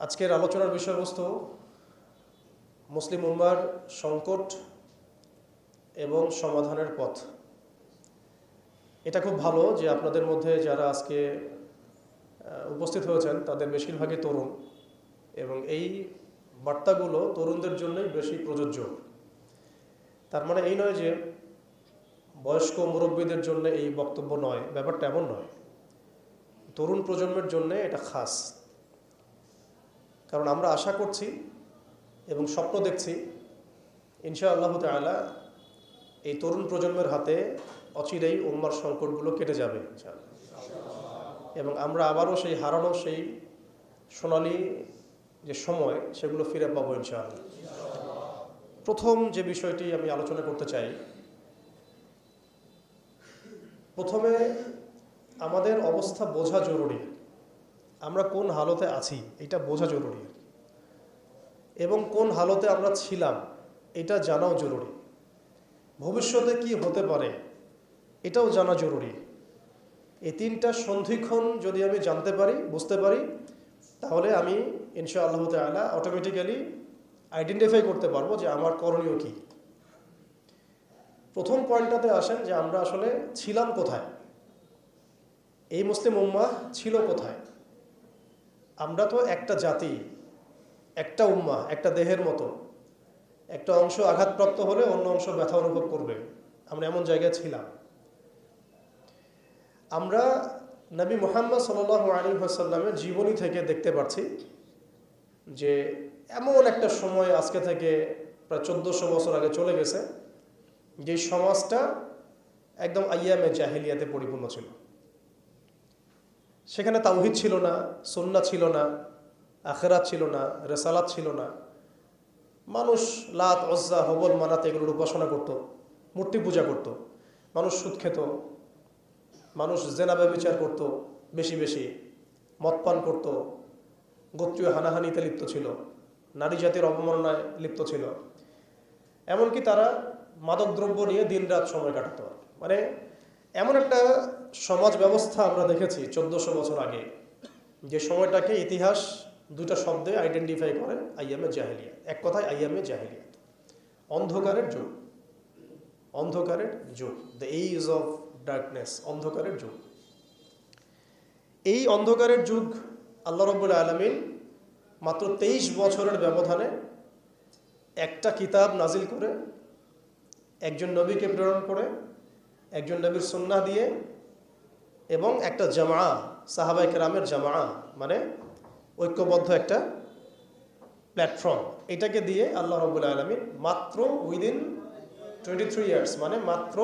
আজকের আলোচনার বিষয়বস্তু মুসলিম উম্মার সংকট এবং সমাধানের পথ। এটা খুব ভালো যে আপনাদের মধ্যে যারা আজকে উপস্থিত হয়েছেন তাদের বেশিরভাগই তরুণ, এবং এই বার্তাগুলো তরুণদের জন্যই বেশি প্রযোজ্য। তার মানে এই নয় যে বয়স্ক মুরব্বীদের জন্য এই বক্তব্য নয়, ব্যাপারটা এমন নয়। তরুণ প্রজন্মের জন্য এটা খাস, কারণ আমরা আশা করছি এবং স্বপ্ন দেখছি ইনশাআল্লাহ তাআলা এই তরুণ প্রজন্মের হাতে অচিরেই উম্মার সংকটগুলো কেটে যাবে এবং আমরা আবারও সেই হারানো সেই সোনালী যে সময় সেগুলো ফিরে পাবো ইনশাআল্লাহ। প্রথম যে বিষয়টি আমি আলোচনা করতে চাই, প্রথমে আমাদের অবস্থা বোঝা জরুরি। আমরা কোন হালতে আছি এটা বোঝা জরুরি, এবং কোন হালতে আমরা ছিলাম এটা জানাও জরুরি। ভবিষ্যতে কি হতে পারে এটাও জানা জরুরি। এই তিনটা সন্ধিক্ষণ যদি আমি জানতে পারি, বুঝতে পারি, তাহলে আমি ইনশাআল্লাহ তাআলা অটোমেটিক্যালি আইডেন্টিফাই করতে পারবো যে আমার করণীয় কি। প্রথম পয়েন্টটাতে আসেন যে আমরা আসলে ছিলাম কোথায়, এই মুসলিম উম্মাহ ছিল কোথায়। আমরা তো একটা জাতি, একটা উম্মাহ, একটা দেহের মতো। একটা অংশ আঘাতপ্রাপ্ত হলে অন্য অংশ ব্যথা অনুভব করবে। আমরা এমন জায়গায় ছিলাম। আমরা নবী মুহাম্মদ সাল্লাল্লাহু আলাইহি ওয়াসাল্লামের জীবনী থেকে দেখতে পাচ্ছি যে এমন একটা সময় আজকে থেকে প্রায় 1400 বছর আগে চলে গেছে, যে সমাজটা একদম আইয়ামে জাহিলিয়াতে পরিপূর্ণ ছিল। সেখানে তাওহীদ ছিল না, সুন্নাহ ছিল না, আখিরাত ছিল না, রিসালাত ছিল না। মানুষ লাত, উজ্জা, হবল, মানাত এগুলোর উপাসনা করত, মূর্তি পূজা করত। মানুষ সুদ খেত, মানুষ জেনা ব্যভিচার করত, বেশি বেশি মদ পান করত, গোত্রীয় হানাহানিতে লিপ্ত ছিল, নারী জাতির অবমাননায় লিপ্ত ছিল। এমনকি তারা মাদকদ্রব্য নিয়ে দিনরাত সময় কাটাতো। মানে এমন একটা সমাজ ব্যবস্থা আমরা দেখেছি 1400 বছর আগে, যে সময়টাকে ইতিহাস দুইটা শব্দে আইডেন্টিফাই করে, আইয়ামে জাহিলিয়াত। এক কথায় আইয়ামে জাহিলিয়াত, অন্ধকারের যুগ। অন্ধকারের যুগ, দ্য এজ অফ ডার্কনেস, অন্ধকারের যুগ। এই অন্ধকারের যুগ আল্লাহ রাব্বুল আলামিন মাত্র 23 বছরের ব্যবধানে একটা কিতাব নাজিল করে, একজন নবীকে প্রেরণ করে, একজন নবীর সুন্নাহ দিয়ে, এবং একটা জামা, সাহাবায়ে কেরামের জামা, মানে ঐক্যবদ্ধ একটা প্ল্যাটফর্ম, এটাকে দিয়ে আল্লাহ রাব্বুল আলামিন মাত্র উইদিন 23 ইয়ার্স, মানে মাত্র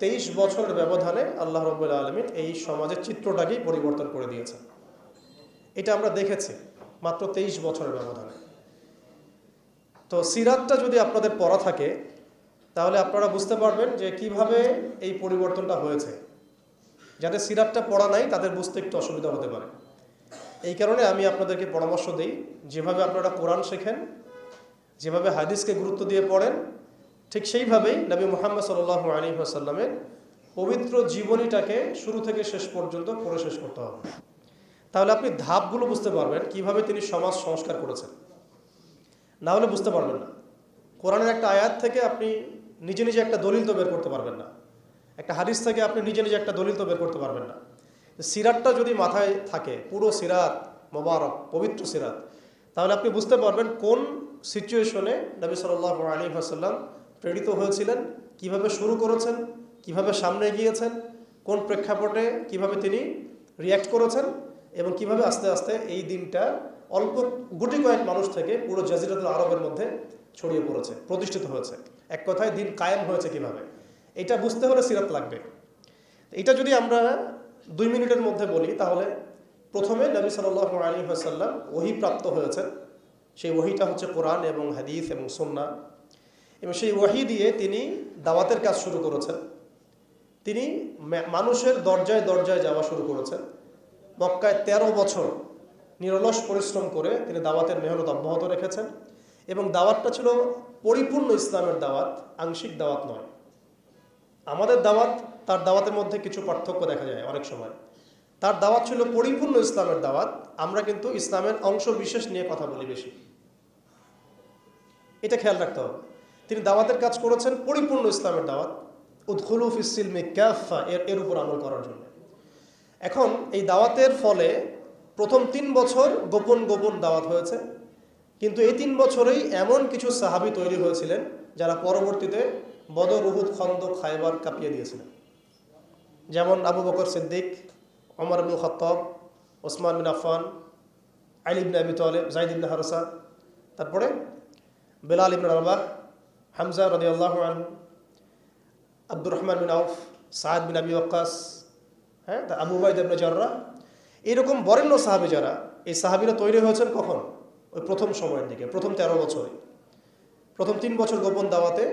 23 বছরের ব্যবধানে আল্লাহ রাব্বুল আলামিন এই সমাজের চিত্রটাকেই পরিবর্তন করে দিয়েছেন। এটা আমরা দেখেছি মাত্র 23 বছরের ব্যবধানে। তো সিরাতটা যদি আপনাদের পড়া থাকে তাহলে আপনারা বুঝতে পারবেন যে কিভাবে এই পরিবর্তনটা হয়েছে। যাদের সিরাতটা পড়া নাই তাদের বুঝতে একটু অসুবিধা হতে পারে। এই কারণে আমি আপনাদেরকে পরামর্শ দিই, যেভাবে আপনারা কোরআন শেখেন, যেভাবে হাদিসকে গুরুত্ব দিয়ে পড়েন, ঠিক সেইভাবেই নবী মুহাম্মদ সাল্লাল্লাহু আলাইহি ওয়াসাল্লামের পবিত্র জীবনীটাকে শুরু থেকে শেষ পর্যন্ত পড়ে শেষ করতে হবে। তাহলে আপনি ধাপগুলো বুঝতে পারবেন কিভাবে তিনি সমাজ সংস্কার করেছেন। না হলে বুঝতে পারবেন না। কোরআনের একটা আয়াত থেকে আপনি নিজে নিজে একটা দলিল তো বের করতে পারবেন না, একটা হাদিস থেকে আপনি নিজে নিজে একটা দলিল তো বের করতে পারবেন না। সিরাতটা যদি মাথায় থাকে, পুরো সিরাত মোবারক, পবিত্র সিরাত, তাহলে আপনি বুঝতে পারবেন কোন সিচুয়েশনে নবী সাল্লাল্লাহু আলাইহি ওয়াসাল্লাম প্রেরিত হয়েছিলেন, কিভাবে শুরু করেছেন, কিভাবে সামনে গিয়েছেন, কোন প্রেক্ষাপটে কিভাবে তিনি রিয়্যাক্ট করেছেন, এবং কিভাবে আস্তে আস্তে এই দিনটা অল্প গুটি কয়েক মানুষ থেকে পুরো জাজিরাতুল আরবের মধ্যে ছড়িয়ে পড়েছে, প্রতিষ্ঠিত হয়েছে। এক কথায় দিন কায়েম হয়েছে কিভাবে, এটা বুঝতে হলে সিরাত লাগবে। এটা যদি আমরা 2 মিনিটের মধ্যে বলি, তাহলে প্রথমে নবী সাল্লাল্লাহু আলাইহি ওয়াসাল্লাম ওহী প্রাপ্ত হয়েছেন। সেই ওহীটা হচ্ছে কোরআন এবং হাদিস এবং সুন্নাহ, এবং সেই ওহী দিয়ে তিনি দাওয়াতের কাজ শুরু করেছেন। তিনি মানুষের দরজায় দরজায় যাওয়া শুরু করেছেন। মক্কায় 13 বছর নিরলস পরিশ্রম করে তিনি দাওয়াতের মেহনত অব্যাহত রেখেছেন, এবং দাওয়াতটা ছিল পরিপূর্ণ ইসলামের দাওয়াত, আংশিক দাওয়াত নয়। আমাদের দাওয়াত তার দাওয়াতের মধ্যে কিছু পার্থক্য দেখা যায় অনেক সময়। তার দাওয়াত ছিল পরিপূর্ণ ইসলামের দাওয়াত। আমরা কিন্তু ইসলামের অংশ বিশেষ নিয়ে কথা বলি বেশি, এটা খেয়াল রাখতে হবে। তিনি দাওয়াতের কাজ করেছেন পরিপূর্ণ ইসলামের দাওয়াত, উদখুলু ফিস সিলমি কাফা, এর উপর আমল করার জন্য। এখন এই দাওয়াতের ফলে প্রথম 3 বছর গোপন গোপন দাওয়াত হয়েছে, কিন্তু এই 3 বছরেই এমন কিছু সাহাবী তৈরি হয়েছিলেন যারা পরবর্তীতে বদর, উহুদ, খন্দক, খায়বার কাঁপিয়ে দিয়েছিলেন। যেমন আবু বকর সিদ্দিক, ওমর ইবনে খাত্তাব, ওসমান বিন আফফান, আলী ইবনে আবি তালেব, যায়েদ ইবনে হারসা, তারপরে বেলাল ইবনে রাবাহ, হামজা রাদিয়াল্লাহু আনহু, আব্দুর রহমান বিন আউফ, সাদ বিন আবি ওয়াক্কাস, আবু উবাইদা ইবনে জাররাহ, এরকম বরেণ্য সাহাবী যারা, এই সাহাবীরা তৈরি হয়েছেন কখন? ওই প্রথম সময়ের দিকে, প্রথম 13 বছরে, প্রথম 3 বছর গোপন দাওয়াতে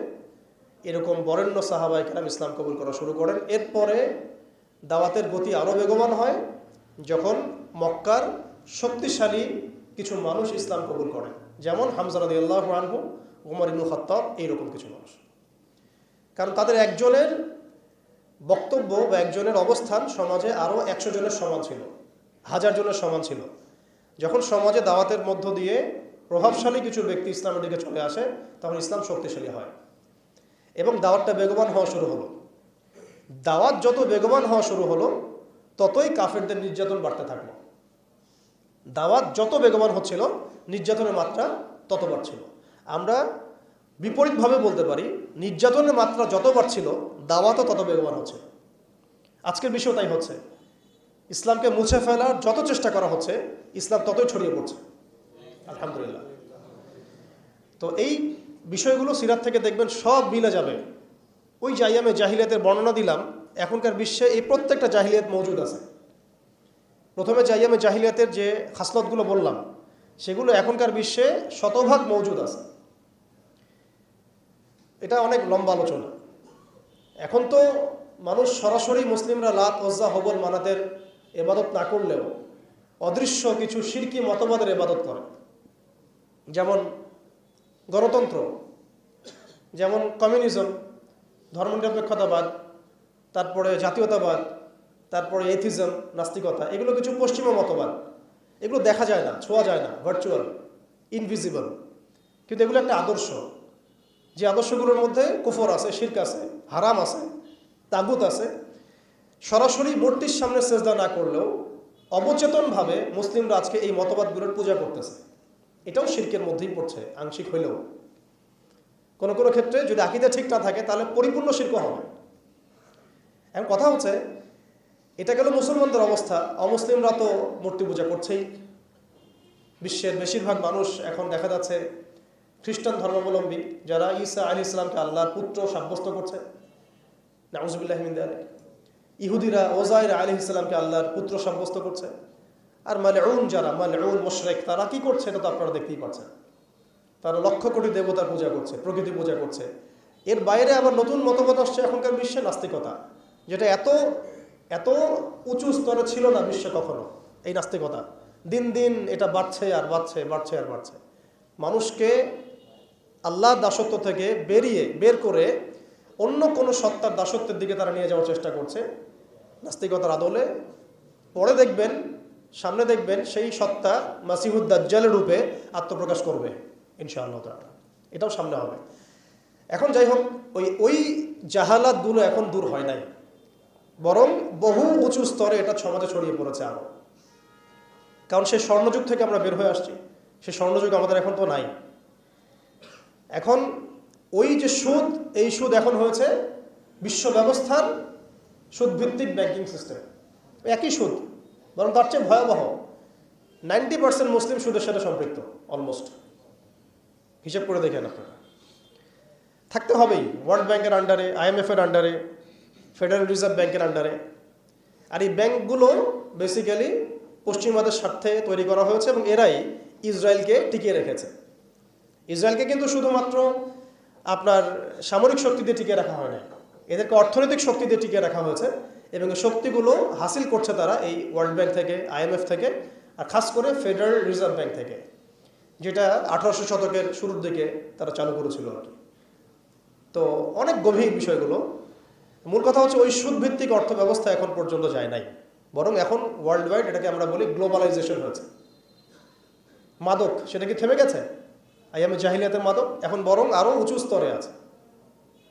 এরকম বরেণ্য সাহাবায়ে কেরাম ইসলাম কবুল করা শুরু করেন। এরপরে দাওয়াতের গতি আরও বেগবান হয় যখন মক্কার শক্তিশালী কিছু মানুষ ইসলাম কবুল করেন, যেমন হামজা রাদিয়াল্লাহু আনহু, ওমর ইবনে খাত্তাব, এইরকম কিছু মানুষ। কারণ তাদের একজনের বক্তব্য বা একজনের অবস্থান সমাজে আরও 100 জনের সমান ছিল, 1000 জনের সমান ছিল। যখন সমাজে দাওয়াতের মধ্য দিয়ে প্রভাবশালী কিছু ব্যক্তি ইসলামের দিকে চলে আসে, তখন ইসলাম শক্তিশালী হয় এবং দাওয়াতটা বেগবান হওয়া শুরু হলো। দাওয়াত যত বেগবান হওয়া শুরু হলো, ততই কাফেরদের নির্যাতন বাড়তে থাকলো। দাওয়াত যত বেগবান হচ্ছিল, নির্যাতনের মাত্রা তত বাড়ছিল। আমরা বিপরীতভাবে বলতে পারি, নির্যাতনের মাত্রা যত বাড়ছিল, দাওয়াতও তত বেগবান হচ্ছে। আজকের বিষয় তাই হচ্ছে। ইসলামকে মুছে ফেলার যত চেষ্টা করা হচ্ছে, ইসলাম ততই ছড়িয়ে পড়ছে, আলহামদুলিল্লাহ। তো এই বিষয়গুলো সিরাত থেকে দেখবেন সব মিলে যাবে। ওই যে আইয়ামে জাহিলিয়াতের বর্ণনা দিলাম, এখনকার বিশ্বে এই প্রত্যেকটা জাহিলিয়াত মজুদ আছে। প্রথমে যে আইয়ামে জাহিলিয়াতের যে খাসলতগুলো বললাম, সেগুলো এখনকার বিশ্বে শতভাগ মজুদ আছে। এটা অনেক লম্বা আলোচনা। এখন তো মানুষ সরাসরি মুসলিমরা লাত, ওজ্জা, হবল, মানাতের ইবাদত না করলেও অদৃশ্য কিছু শিরকি মতবাদের ইবাদত করে, যেমন গণতন্ত্র, যেমন কমিউনিজম, ধর্মনিরপেক্ষতাবাদ, তারপরে জাতীয়তাবাদ, তারপরে এথিজম, নাস্তিকতা। এগুলো কিছু পশ্চিমা মতবাদ। এগুলো দেখা যায় না, ছোঁয়া যায় না, ভার্চুয়াল, ইনভিজিবল, কিন্তু এগুলো একটা আদর্শ। যে আদর্শগুলোর মধ্যে কুফর আছে, শিরক আছে, হারাম আছে, তাগুত আছে। সরাসরি মূর্তির সামনে সেজদা না করলেও অবচেতনভাবে মুসলিমরা আজকে এই মতবাদগুলোর পূজা করতেছে। এটাও শিরকের মধ্যেই পড়ছে, আংশিক হইলেও। কোনো কোনো ক্ষেত্রে যদি আকীদা ঠিক না থাকে, তাহলে পরিপূর্ণ শিরক হবে। এখন কথা হচ্ছে, এটা গেল মুসলমানদের অবস্থা। অমুসলিমরা তো মূর্তি পূজা করছেই। বিশ্বের বেশিরভাগ মানুষ এখন দেখা যাচ্ছে খ্রিস্টান ধর্মাবলম্বী, যারা ঈসা আলাইহিস সালামকে আল্লাহর পুত্র সাব্যস্ত করছে, নাউযুবিল্লাহি মিন যালিক। ইহুদিরা ওজাইর আলাইহিস সালামকে আল্লাহর পুত্র সাব্যস্ত করছে। আর মালউন যারা, মালউন মুশরিক, তারা কি করছে এটা তো আপনারা দেখতেই পাচ্ছেন। তারা লক্ষ কোটি দেবতার পূজা করছে, প্রকৃতি পূজা করছে। এর বাইরে আবার নতুন মতবাদ আসছে এখনকার বিশ্বে, নাস্তিকতা, যেটা এত এত উঁচু স্তরে ছিল না বিশ্বে কখনো। এই নাস্তিকতা দিন দিন এটা বাড়ছে আর বাড়ছে, বাড়ছে আর বাড়ছে। মানুষকে আল্লাহর দাসত্ব থেকে বের করে অন্য কোনো সত্তার দাসত্বের দিকে তারা নিয়ে যাওয়ার চেষ্টা করছে নাস্তিকতার আদলে। পরে দেখবেন, সামনে দেখবেন সেই সত্তা মাসিহুদ দাজ্জালের রূপে আত্মপ্রকাশ করবে ইনশাআল্লাহ তাআলা। এটাও সামনে হবে। এখন যাই হোক, ওই জাহালাতগুলো এখন দূর হয় নাই, বরং বহু উঁচু স্তরে এটা সমাজে ছড়িয়ে পড়েছে আরো। কারণ সেই স্বর্ণযুগ থেকে আমরা বের হয়ে আসছি, সেই স্বর্ণযুগ আমাদের এখন তো নাই। এখন ওই যে সুদ, এই সুদ এখন হয়েছে বিশ্ব ব্যবস্থার সুদভিত্তিক ব্যাংকিং সিস্টেম। একই সুদ, বরং তার চেয়ে ভয়াবহ। 90% মুসলিম সুদের সাথে সম্পৃক্ত, অলমোস্ট। হিসেব করে দেখেন আপনারা। থাকতে হবেই ওয়ার্ল্ড ব্যাংকের আন্ডারে, IMF এর আন্ডারে, ফেডারেল রিজার্ভ ব্যাংকের আন্ডারে। আর এই ব্যাংকগুলো বেসিক্যালি পশ্চিমাদের স্বার্থে তৈরি করা হয়েছে এবং এরাই ইসরায়েলকে টিকিয়ে রেখেছে। ইসরায়েলকে কিন্তু শুধুমাত্র আপনার সামরিক শক্তি দিয়ে টিকিয়ে রাখা হয় না, এদেরকে অর্থনৈতিক শক্তি দিয়ে টিকিয়ে রাখা হয়েছে। এবং এই শক্তিগুলো হাসিল করছে তারা এই ওয়ার্ল্ড ব্যাংক থেকে, IMF থেকে, আর খাস করে ফেডারেল রিজার্ভ ব্যাংক থেকে, যেটা 1800 শতকের শুরুর দিকে তারা চালু করেছিল আর কি। তো অনেক গভীর বিষয়গুলো। মূল কথা হচ্ছে, ওই সুদভিত্তিক অর্থ ব্যবস্থা এখন পর্যন্ত যায় নাই। বরং এখন ওয়ার্ল্ড ওয়াইড এটাকে আমরা বলি গ্লোবালাইজেশন হয়েছে। মাদক সেটা কি থেমে গেছে? আইয়ামে জাহিলিয়াতের মাদক এখন বরং আরও উঁচু স্তরে আছে।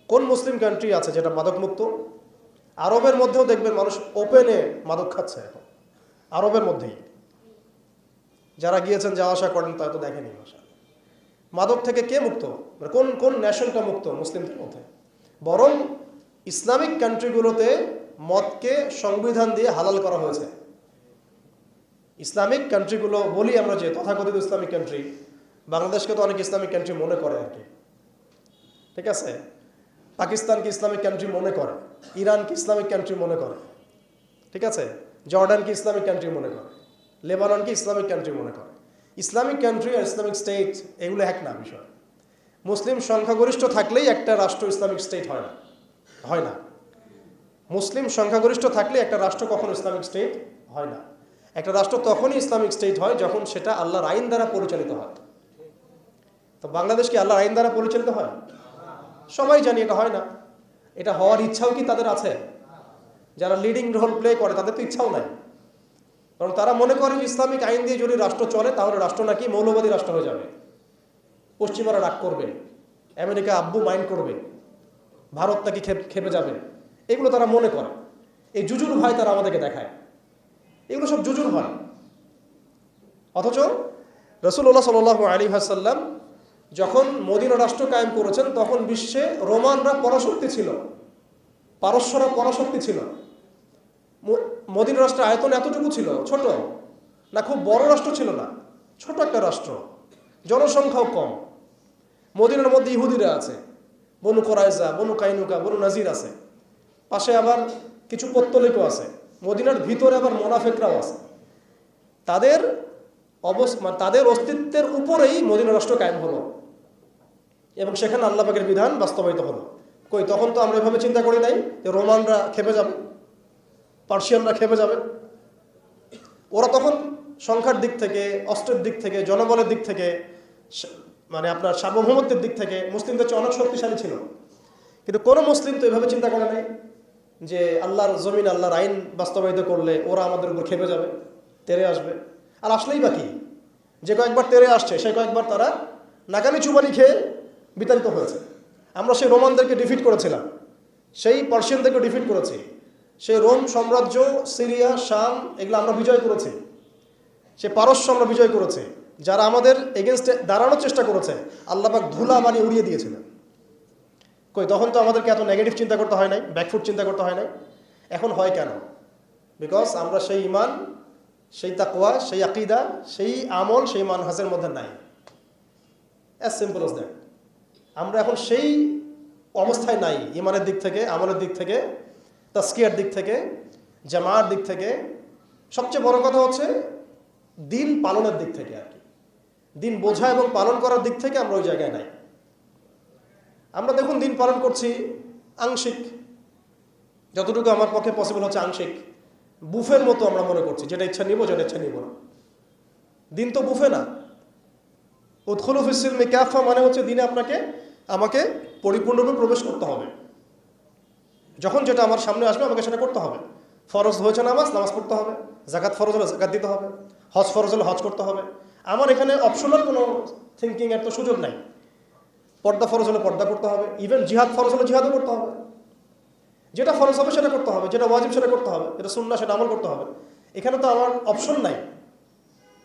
কোন মুসলিম কান্ট্রি আছে যেটা মাদক মুক্ত? আরবের মধ্যেও দেখবেন মানুষ ওপেনে মাদক খাচ্ছে এখন, আরবের মধ্যেই। যারা গিয়েছেন, যাওয়া আসা করেন, তা তো দেখেনি। মাদক থেকে কে মুক্ত? কোন কোন ন্যাশনটা মুক্ত মুসলিমদের মধ্যে? বরং ইসলামিক কান্ট্রিগুলোতে মদকে সংবিধান দিয়ে হালাল করা হয়েছে। ইসলামিক কান্ট্রিগুলো বলি আমরা যে তথাকথিত ইসলামিক কান্ট্রি, বাংলাদেশকে তো অনেক ইসলামিক কান্ট্রি মনে করে আর কি, ঠিক আছে? পাকিস্তানকে ইসলামিক কান্ট্রি মনে করে, ইরানকে ইসলামিক কান্ট্রি মনে করে, ঠিক আছে? জর্ডানকে ইসলামিক কান্ট্রি মনে করে, লেবাননকে ইসলামিক কান্ট্রি মনে করে। ইসলামিক কান্ট্রি আর ইসলামিক স্টেট এগুলো এক না বিষয়। মুসলিম সংখ্যাগরিষ্ঠ থাকলেই একটা রাষ্ট্র ইসলামিক স্টেট হয় না, হয় না। মুসলিম সংখ্যাগরিষ্ঠ থাকলে একটা রাষ্ট্র কখনো ইসলামিক স্টেট হয় না। একটা রাষ্ট্র তখনই ইসলামিক স্টেট হয় যখন সেটা আল্লাহর আইন দ্বারা পরিচালিত হয়। তো বাংলাদেশ কি আল্লাহর আইন দ্বারা পরিচালিত হয়? সবাই জানি এটা হয় না। এটা হওয়ার ইচ্ছাও কি তাদের আছে? যারা লিডিং রোল প্লে করে তাদের তো ইচ্ছাও নাই, কারণ তারা মনে করে যে ইসলামিক আইন দিয়ে যদি রাষ্ট্র চলে তাহলে রাষ্ট্র নাকি মৌলবাদী রাষ্ট্র হয়ে যাবে, পশ্চিমারা রাগ করবে, আমেরিকা আব্বু মাইন্ড করবে, ভারত নাকি খেপে যাবে। এগুলো তারা মনে করে। এই জুজুর ভয় তারা আমাদেরকে দেখায়। এগুলো সব জুজুর ভয়। অথচ রাসূলুল্লাহ সাল্লাল্লাহু আলাইহি ওয়াসাল্লাম যখন মদিনা রাষ্ট্র কায়েম করেছেন তখন বিশ্বে রোমানরা পরাশক্তি ছিল, পারস্যরা পরাশক্তি ছিল। মদিনা রাষ্ট্রের আয়তন এতটুকু ছিল, ছোট না, খুব বড় রাষ্ট্র ছিল না, ছোট একটা রাষ্ট্র, জনসংখ্যাও কম। মদিনার মধ্যে ইহুদিরা আছে, বনু কোরাইজা, বনু কাইনুকা, বনু নাজির আছে, পাশে আবার কিছু পত্তলিকও আছে, মদিনার ভিতরে আবার মোনাফেকরাও আছে। তাদের তাদের অস্তিত্বের উপরেই মদিনা রাষ্ট্র কায়েম হলো এবং সেখানে আল্লাহ পাকের বিধান বাস্তবায়িত হলো। কই, তখন তো আমরা এভাবে চিন্তা করি নাই যে রোমানরা খেপে যাবে, পার্সিয়ানরা খেপে যাবে। ওরা তখন সংখ্যার দিক থেকে, অস্ত্রের দিক থেকে, জনবলের দিক থেকে, মানে আপনার সার্বভৌমত্বের দিক থেকে মুসলিমদের চেয়ে অনেক শক্তিশালী ছিল। কিন্তু কোনো মুসলিম তো এভাবে চিন্তা করে নাই যে আল্লাহর জমিন, আল্লাহর আইন বাস্তবায়িত করলে ওরা আমাদের উপর খেপে যাবে, তেরে আসবে। আর আসলেই বাকি যে কয়েকবার তেরে আসছে সেই কয়েকবার তারা নাকানি চুবানি খেয়ে বিতাড়িত হয়েছে। আমরা সেই রোমানদেরকে ডিফিট করেছিলাম, সেই পার্সিয়ানদেরকে ডিফিট করেছি, সেই রোম সাম্রাজ্য, সিরিয়া, শাম এগুলো আমরা বিজয় করেছি, সে পারস্য আমরা বিজয় করেছি। যারা আমাদের এগেনস্টে দাঁড়ানোর চেষ্টা করেছে আল্লাহ পাক ধুলা বানিয়ে উড়িয়ে দিয়েছিলেন। কই, তখন তো আমাদেরকে এত নেগেটিভ চিন্তা করতে হয় নাই, ব্যাকফুট চিন্তা করতে হয় নাই। এখন হয় কেন? বিকজ আমরা সেই ইমান, সেই তাকওয়া, সেই আকীদা, সেই আমল, সেই মানহাজের মধ্যে নাই। As simple as that. আমরা এখন সেই অবস্থায় নাই, ইমানের দিক থেকে, আমলের দিক থেকে, তাসকিয়ার দিক থেকে, জামার দিক থেকে। সবচেয়ে বড় কথা হচ্ছে দিন পালনের দিক থেকে আর কি, দিন বোঝা এবং পালন করার দিক থেকে আমরা ওই জায়গায় নাই। আমরা দেখুন দিন পালন করছি আংশিক, যতটুকু আমার পক্ষে পসিবল হচ্ছে আংশিক, বুফের মতো আমরা মনে করছি, যেটা ইচ্ছা নিব, যেটা ইচ্ছা নিব না। দিন তো বুফে না। উদখুলু ফিস-সিলমি কাফা মানে হচ্ছে দিনে আমাকে পরিপূর্ণরূপে প্রবেশ করতে হবে। যখন যেটা আমার সামনে আসবে আমাকে সেটা করতে হবে। ফরজ হয়েছে নামাজ পড়তে হবে, যাকাত ফরজ হলে যাকাত দিতে হবে, হজ ফরজ হলে হজ করতে হবে। আমার এখানে অপশনাল কোনো থিঙ্কিং এর তো সুযোগ নাই। পর্দা ফরজ হলে পর্দা করতে হবে, ইভেন জিহাদ ফরজ হলে জিহাদও করতে হবে। যেটা ফরজ হবে সেটা করতে হবে, যেটা ওয়াজিব সেটা করতে হবে, যেটা সুন্নাহ সেটা আমল করতে হবে। এখানে তো আমার অপশন নাই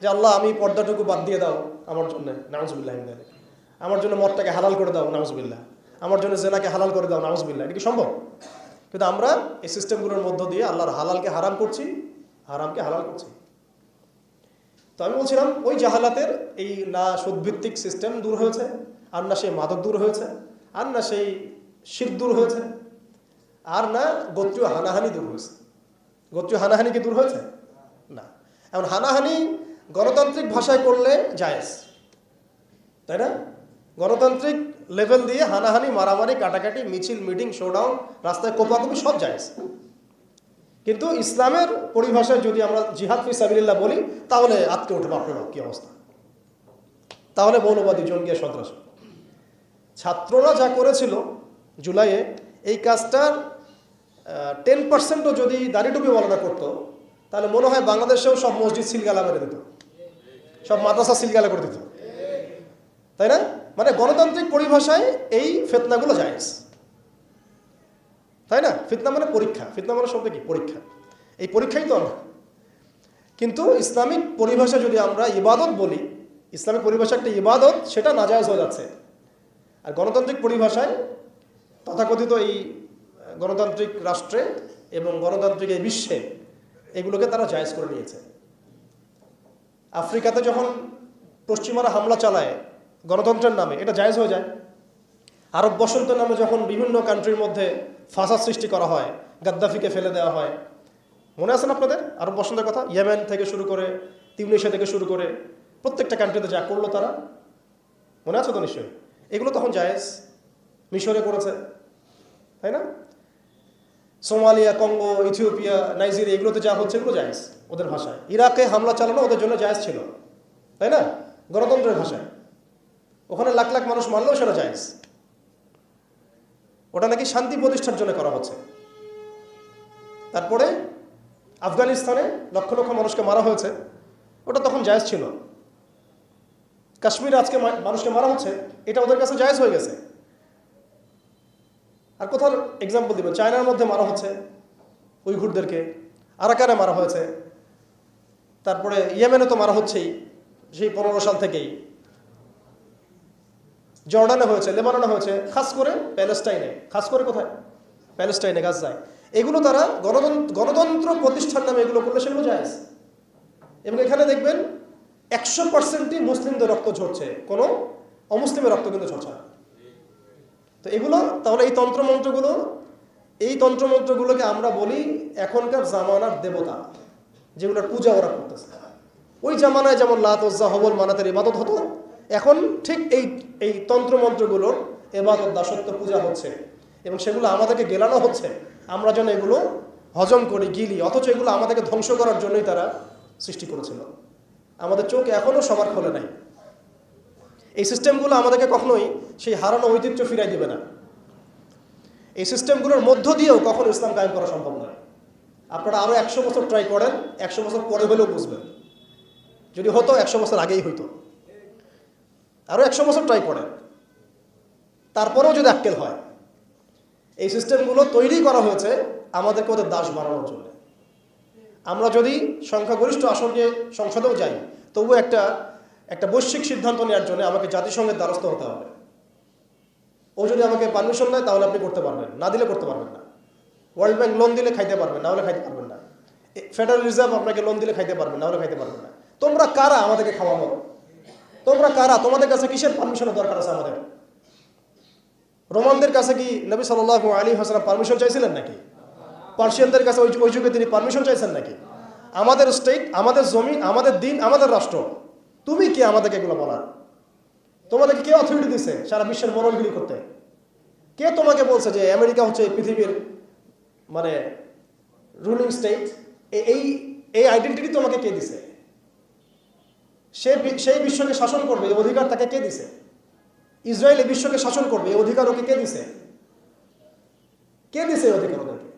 যে আল্লাহ আমি পর্দাটুকু বাদ দিয়ে দাও আমার জন্য, নাউজুবিল্লাহ, আমার জন্য মদটাকে হালাল করে দাও, নাউজুবিল্লাহ, আমার জন্য জেনাকে হালাল করে দাও, নাউজুবিল্লাহ। এটা কি সম্ভব? কিন্তু আমরা এই সিস্টেমগুলোর মধ্য দিয়ে আল্লাহর হালালকে হারাম করছি, হারামকে হালাল করছি। তো আমি বলছিলাম ওই জাহালাতের এই না সুদভিত্তিক সিস্টেম দূর হয়েছে, আর না সেই মাদক দূর হয়েছে, আর না সেই শিরক দূর হয়েছে, আর না গোত্রীয় হানাহানি দূর হয়েছে। গোত্রীয় হানাহানি কি দূর হয়েছে? না। এখন হানাহানি গণতান্ত্রিক ভাষায় করলে জায়েজ, তাই না? গণতান্ত্রিক লেভেল দিয়ে হানাহানি, মারামারি, কাটাকাটি, মিছিল, মিটিং, শোডাউন, রাস্তায় কোপাকুপি সব জায়েজ। কিন্তু ইসলামের পরিভাষায় যদি আমরা জিহাদ ফি সাবিলিল্লাহ বলি তাহলে আজকে উঠে বাপরে বাপ কি অবস্থা, তাহলে মৌলবাদী, জঙ্গি, সন্ত্রাস। ছাত্ররা যা করেছিল জুলাইয়ে, এই কাজটার 10%ও যদি দাড়ি টুপি বলাটা করতো তাহলে মনে হয় বাংলাদেশেও সব মসজিদ সিলগালা করে দিত, সব মাদ্রাসা সিলগালা করে দিত, তাই না? মানে গণতান্ত্রিক পরিভাষায় এই ফিতনাগুলো জায়েজ, তাই না? ফিতনা মানে পরীক্ষা, ফিতনা মানে শব্দ কি? পরীক্ষা। এই পরীক্ষাই তো আমরা। কিন্তু ইসলামিক পরিভাষা যদি আমরা ইবাদত বলি, ইসলামিক পরিভাষা একটা ইবাদত, সেটা নাজায়েজ হয়ে যাচ্ছে। আর গণতান্ত্রিক পরিভাষায় তথাকথিত এই গণতান্ত্রিক রাষ্ট্রে এবং গণতান্ত্রিক এই বিশ্বে এগুলোকে তারা জায়েজ করে নিয়েছে। আফ্রিকাতে যখন পশ্চিমারা হামলা চালায় গণতন্ত্রের নামে, এটা জায়েজ হয়ে যায়। আরব বসন্তের নামে যখন বিভিন্ন কান্ট্রির মধ্যে ফাসাদ সৃষ্টি করা হয়, গাদ্দাফিকে ফেলে দেওয়া হয়, মনে আছেন আপনাদের আরব বসন্তের কথা? ইয়েমেন থেকে শুরু করে তিউনিসিয়া থেকে শুরু করে প্রত্যেকটা কান্ট্রিতে যা করলো তারা, মনে আছে তো নিশ্চয়ই? এগুলো তখন জায়েজ। মিশরে করেছে, তাই না? সোমালিয়া, কঙ্গো, ইথিওপিয়া, নাইজেরিয়া, এগুলোতে যা হচ্ছে এগুলো জায়েজ ওদের ভাষায়। ইরাকে হামলা চালানো ওদের জন্য জায়েজ ছিল, তাই না? গণতন্ত্রের ভাষায়। ওখানে লাখ লাখ মানুষ মারলেও সেটা জায়েজ। ওটা নাকি শান্তি প্রতিষ্ঠার জন্য করা হচ্ছে। তারপরে আফগানিস্তানে লক্ষ লক্ষ মানুষকে মারা হয়েছে, ওটা তখন জায়েজ ছিল। কাশ্মীরে আজকে মানুষকে মারা হচ্ছে, এটা ওদের কাছে জায়েজ হয়ে গেছে। আর কোথাও এক্সাম্পল দিবেন, চায়নার মধ্যে মারা হচ্ছে উইঘুরদেরকে, আরাকানে মারা হয়েছে, তারপরে ইয়েমেনে তো মারা হচ্ছেই সেই 15 সাল থেকেই, জর্ডানে হয়েছে, লেবাননে হয়েছে, খাস করে প্যালেস্টাইনে, খাস করে কোথায়? প্যালেস্টাইনে, গাজায়। এগুলো তারা গণতন্ত্র প্রতিষ্ঠার নামে এগুলো করলে সেগুলো জায়েজ। এবং এখানে দেখবেন 100%ই মুসলিমদের রক্ত ঝরছে, কোনো অমুসলিমের রক্ত কিন্তু ঝরছে না। তো এগুলো তাহলে এই তন্ত্রমন্ত্রগুলোকে আমরা বলি এখনকার জামানার দেবতা, যেগুলোর পূজা ওরা করতেছে। ওই জামানায় যেমন লাত, উজ্জা, হবল, মানাতের ইবাদত হতো, এখন ঠিক এই তন্ত্রমন্ত্রগুলোর ইবাদত, দাসত্ব, পূজা হচ্ছে এবং সেগুলো আমাদেরকে গেলানো হচ্ছে, আমরা যেন এগুলো হজম করি, গিলি। অথচ এগুলো আমাদেরকে ধ্বংস করার জন্যই তারা সৃষ্টি করেছিল। আমাদের চোখ এখনও সবার খোলে নাই। এই সিস্টেমগুলো আমাদেরকে কখনোই সেই হারানো ঐতিহ্য ফিরাই দিবে না। এই সিস্টেমগুলোর মধ্য দিয়েও কখনো ইসলাম কায়েম করা সম্ভব নয়। আপনারা আরও 100 বছর ট্রাই করেন, 100 বছর পরে হলেও বুঝবেন। যদি হতো 100 বছর আগেই হইতো। আরও 100 বছর ট্রাই করেন, তারপরেও যদি আক্কেল হয়। এই সিস্টেমগুলো তৈরি করা হয়েছে আমাদেরকে ওদের দাস বানানোর জন্য। আমরা যদি সংখ্যাগরিষ্ঠ আসন নিয়ে সংসদেও যাই, তবুও একটা বৈশ্বিক সিদ্ধান্ত নেওয়ার জন্য আমাকে জাতিসংঘের দ্বারস্থ হতে হবে। ও যদি আমাকে পারমিশন দেয় তাহলে আপনি করতে পারবেন, না দিলে করতে পারবেন না। ওয়ার্ল্ড ব্যাংক লোন দিলে খাইতে পারবেন, না হলে খাইতে পারবেন না। ফেডারেল রিজার্ভ আপনাকে লোন দিলে খাইতে পারবেন, না হলে খাইতে পারবেন না। তোমরা কারা আমাদেরকে খাওয়াবো? তোমরা কারা? তোমাদের কাছে কিসের পারমিশনের দরকার আছে আমাদের? রোমানদের কাছে কি নবী সাল্লাল্লাহু আলাইহি ওয়াসাল্লাম পারমিশন চাইছিলেন নাকি? পার্সিয়ানদের কাছে ওই যুগে তিনি পারমিশন চাইছেন নাকি? আমাদের স্টেট, আমাদের জমি, আমাদের দিন, আমাদের রাষ্ট্র, তুমি কি আমাদেরকে এগুলো বলার? তোমাদেরকে কে অথরিটি দিছে সারা বিশ্বের মরণগিরি করতে? কে তোমাকে বলছে যে আমেরিকা হচ্ছে এই পৃথিবীর মানে রুলিং স্টেট? এই আইডেন্টিটি তোমাকে কে দিছে? সেই বিশ্বকে শাসন করবে এই অধিকার তাকে কে দিছে? ইসরায়েল এই বিশ্বকে শাসন করবে এই অধিকার ওকে কে দিছে? কে দিছে এই অধিকার ওদেরকে?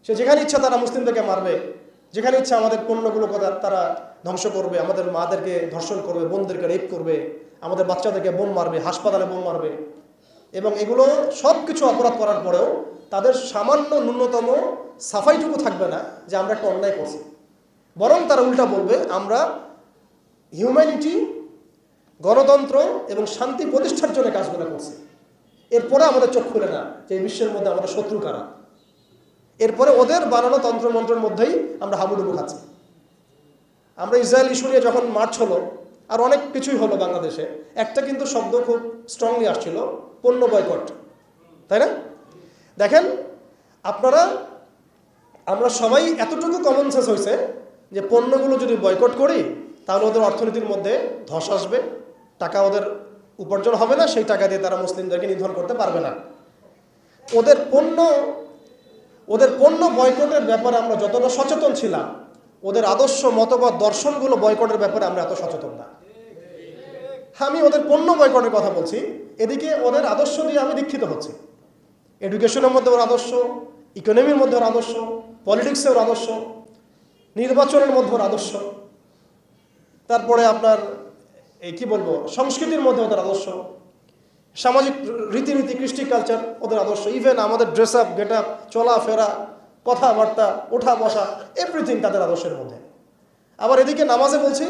সে যেখানে ইচ্ছা তারা মুসলিমদেরকে মারবে, যেখানে ইচ্ছা আমাদের পণ্যগুলো তারা ধ্বংস করবে, আমাদের মাদেরকে ধর্ষণ করবে, বোনদেরকে রেপ করবে, আমাদের বাচ্চাদেরকে বোম মারবে, হাসপাতালে বোম মারবে। এবং এগুলো সব কিছু অপরাধ করার পরেও তাদের সামান্য ন্যূনতম সাফাইটুকু থাকবে না যে আমরা একটা অন্যায় করছি। বরং তারা উল্টা বলবে আমরা হিউম্যানিটি, গণতন্ত্র এবং শান্তি প্রতিষ্ঠার জন্য কাজগুলো করছি। এরপরে আমাদের চোখ খুলে না যে এই বিশ্বের মধ্যে আমাদের শত্রু কারা। এরপরে ওদের বানানো তন্ত্রমন্ত্রের মধ্যেই আমরা হাবুডুবু খাচ্ছি। আমরা ইসরায়েল ইস্যু নিয়ে যখন মার্চ হলো, আর অনেক কিছুই হলো বাংলাদেশে, একটা কিন্তু শব্দ খুব স্ট্রংলি আসছিল, পণ্য বয়কট, তাই না? দেখেন আমরা সবাই এতটুকু কমন সেন্স হয়েছে যে পণ্যগুলো যদি বয়কট করি তাহলে ওদের অর্থনীতির মধ্যে ধস আসবে, টাকা ওদের উপার্জন হবে না, সেই টাকা দিয়ে তারা মুসলিমদেরকে নিধন করতে পারবে না। ওদের পণ্য বয়কটের ব্যাপারে আমরা যতটা সচেতন ছিলাম, ওদের আদর্শ, মতবাদ, দর্শনগুলো বয়কটের ব্যাপারে আমরা এত সচেতন না। আমি ওদের পণ্য বয়কটের কথা বলছি, এদিকে ওদের আদর্শ দিয়ে আমি দীক্ষিত হচ্ছি। এডুকেশনের মধ্যে ওর আদর্শ, ইকোনমির মধ্যে ওর আদর্শ, পলিটিক্সে ওর আদর্শ, নির্বাচনের মধ্যে ওর আদর্শ, তারপরে আপনার এই কি বলবো সংস্কৃতির মধ্যে ওদের আদর্শ, সামাজিক রীতিনীতি কৃষ্টি কালচার ওদের আদর্শ, ইভেন আমাদের ড্রেস আপ গেট আপ চলাফেরা কথাবার্তা ওঠা বসা এভরিথিং তাদের আদর্শের মধ্যে। আবার এদিকে নামাজে বলছি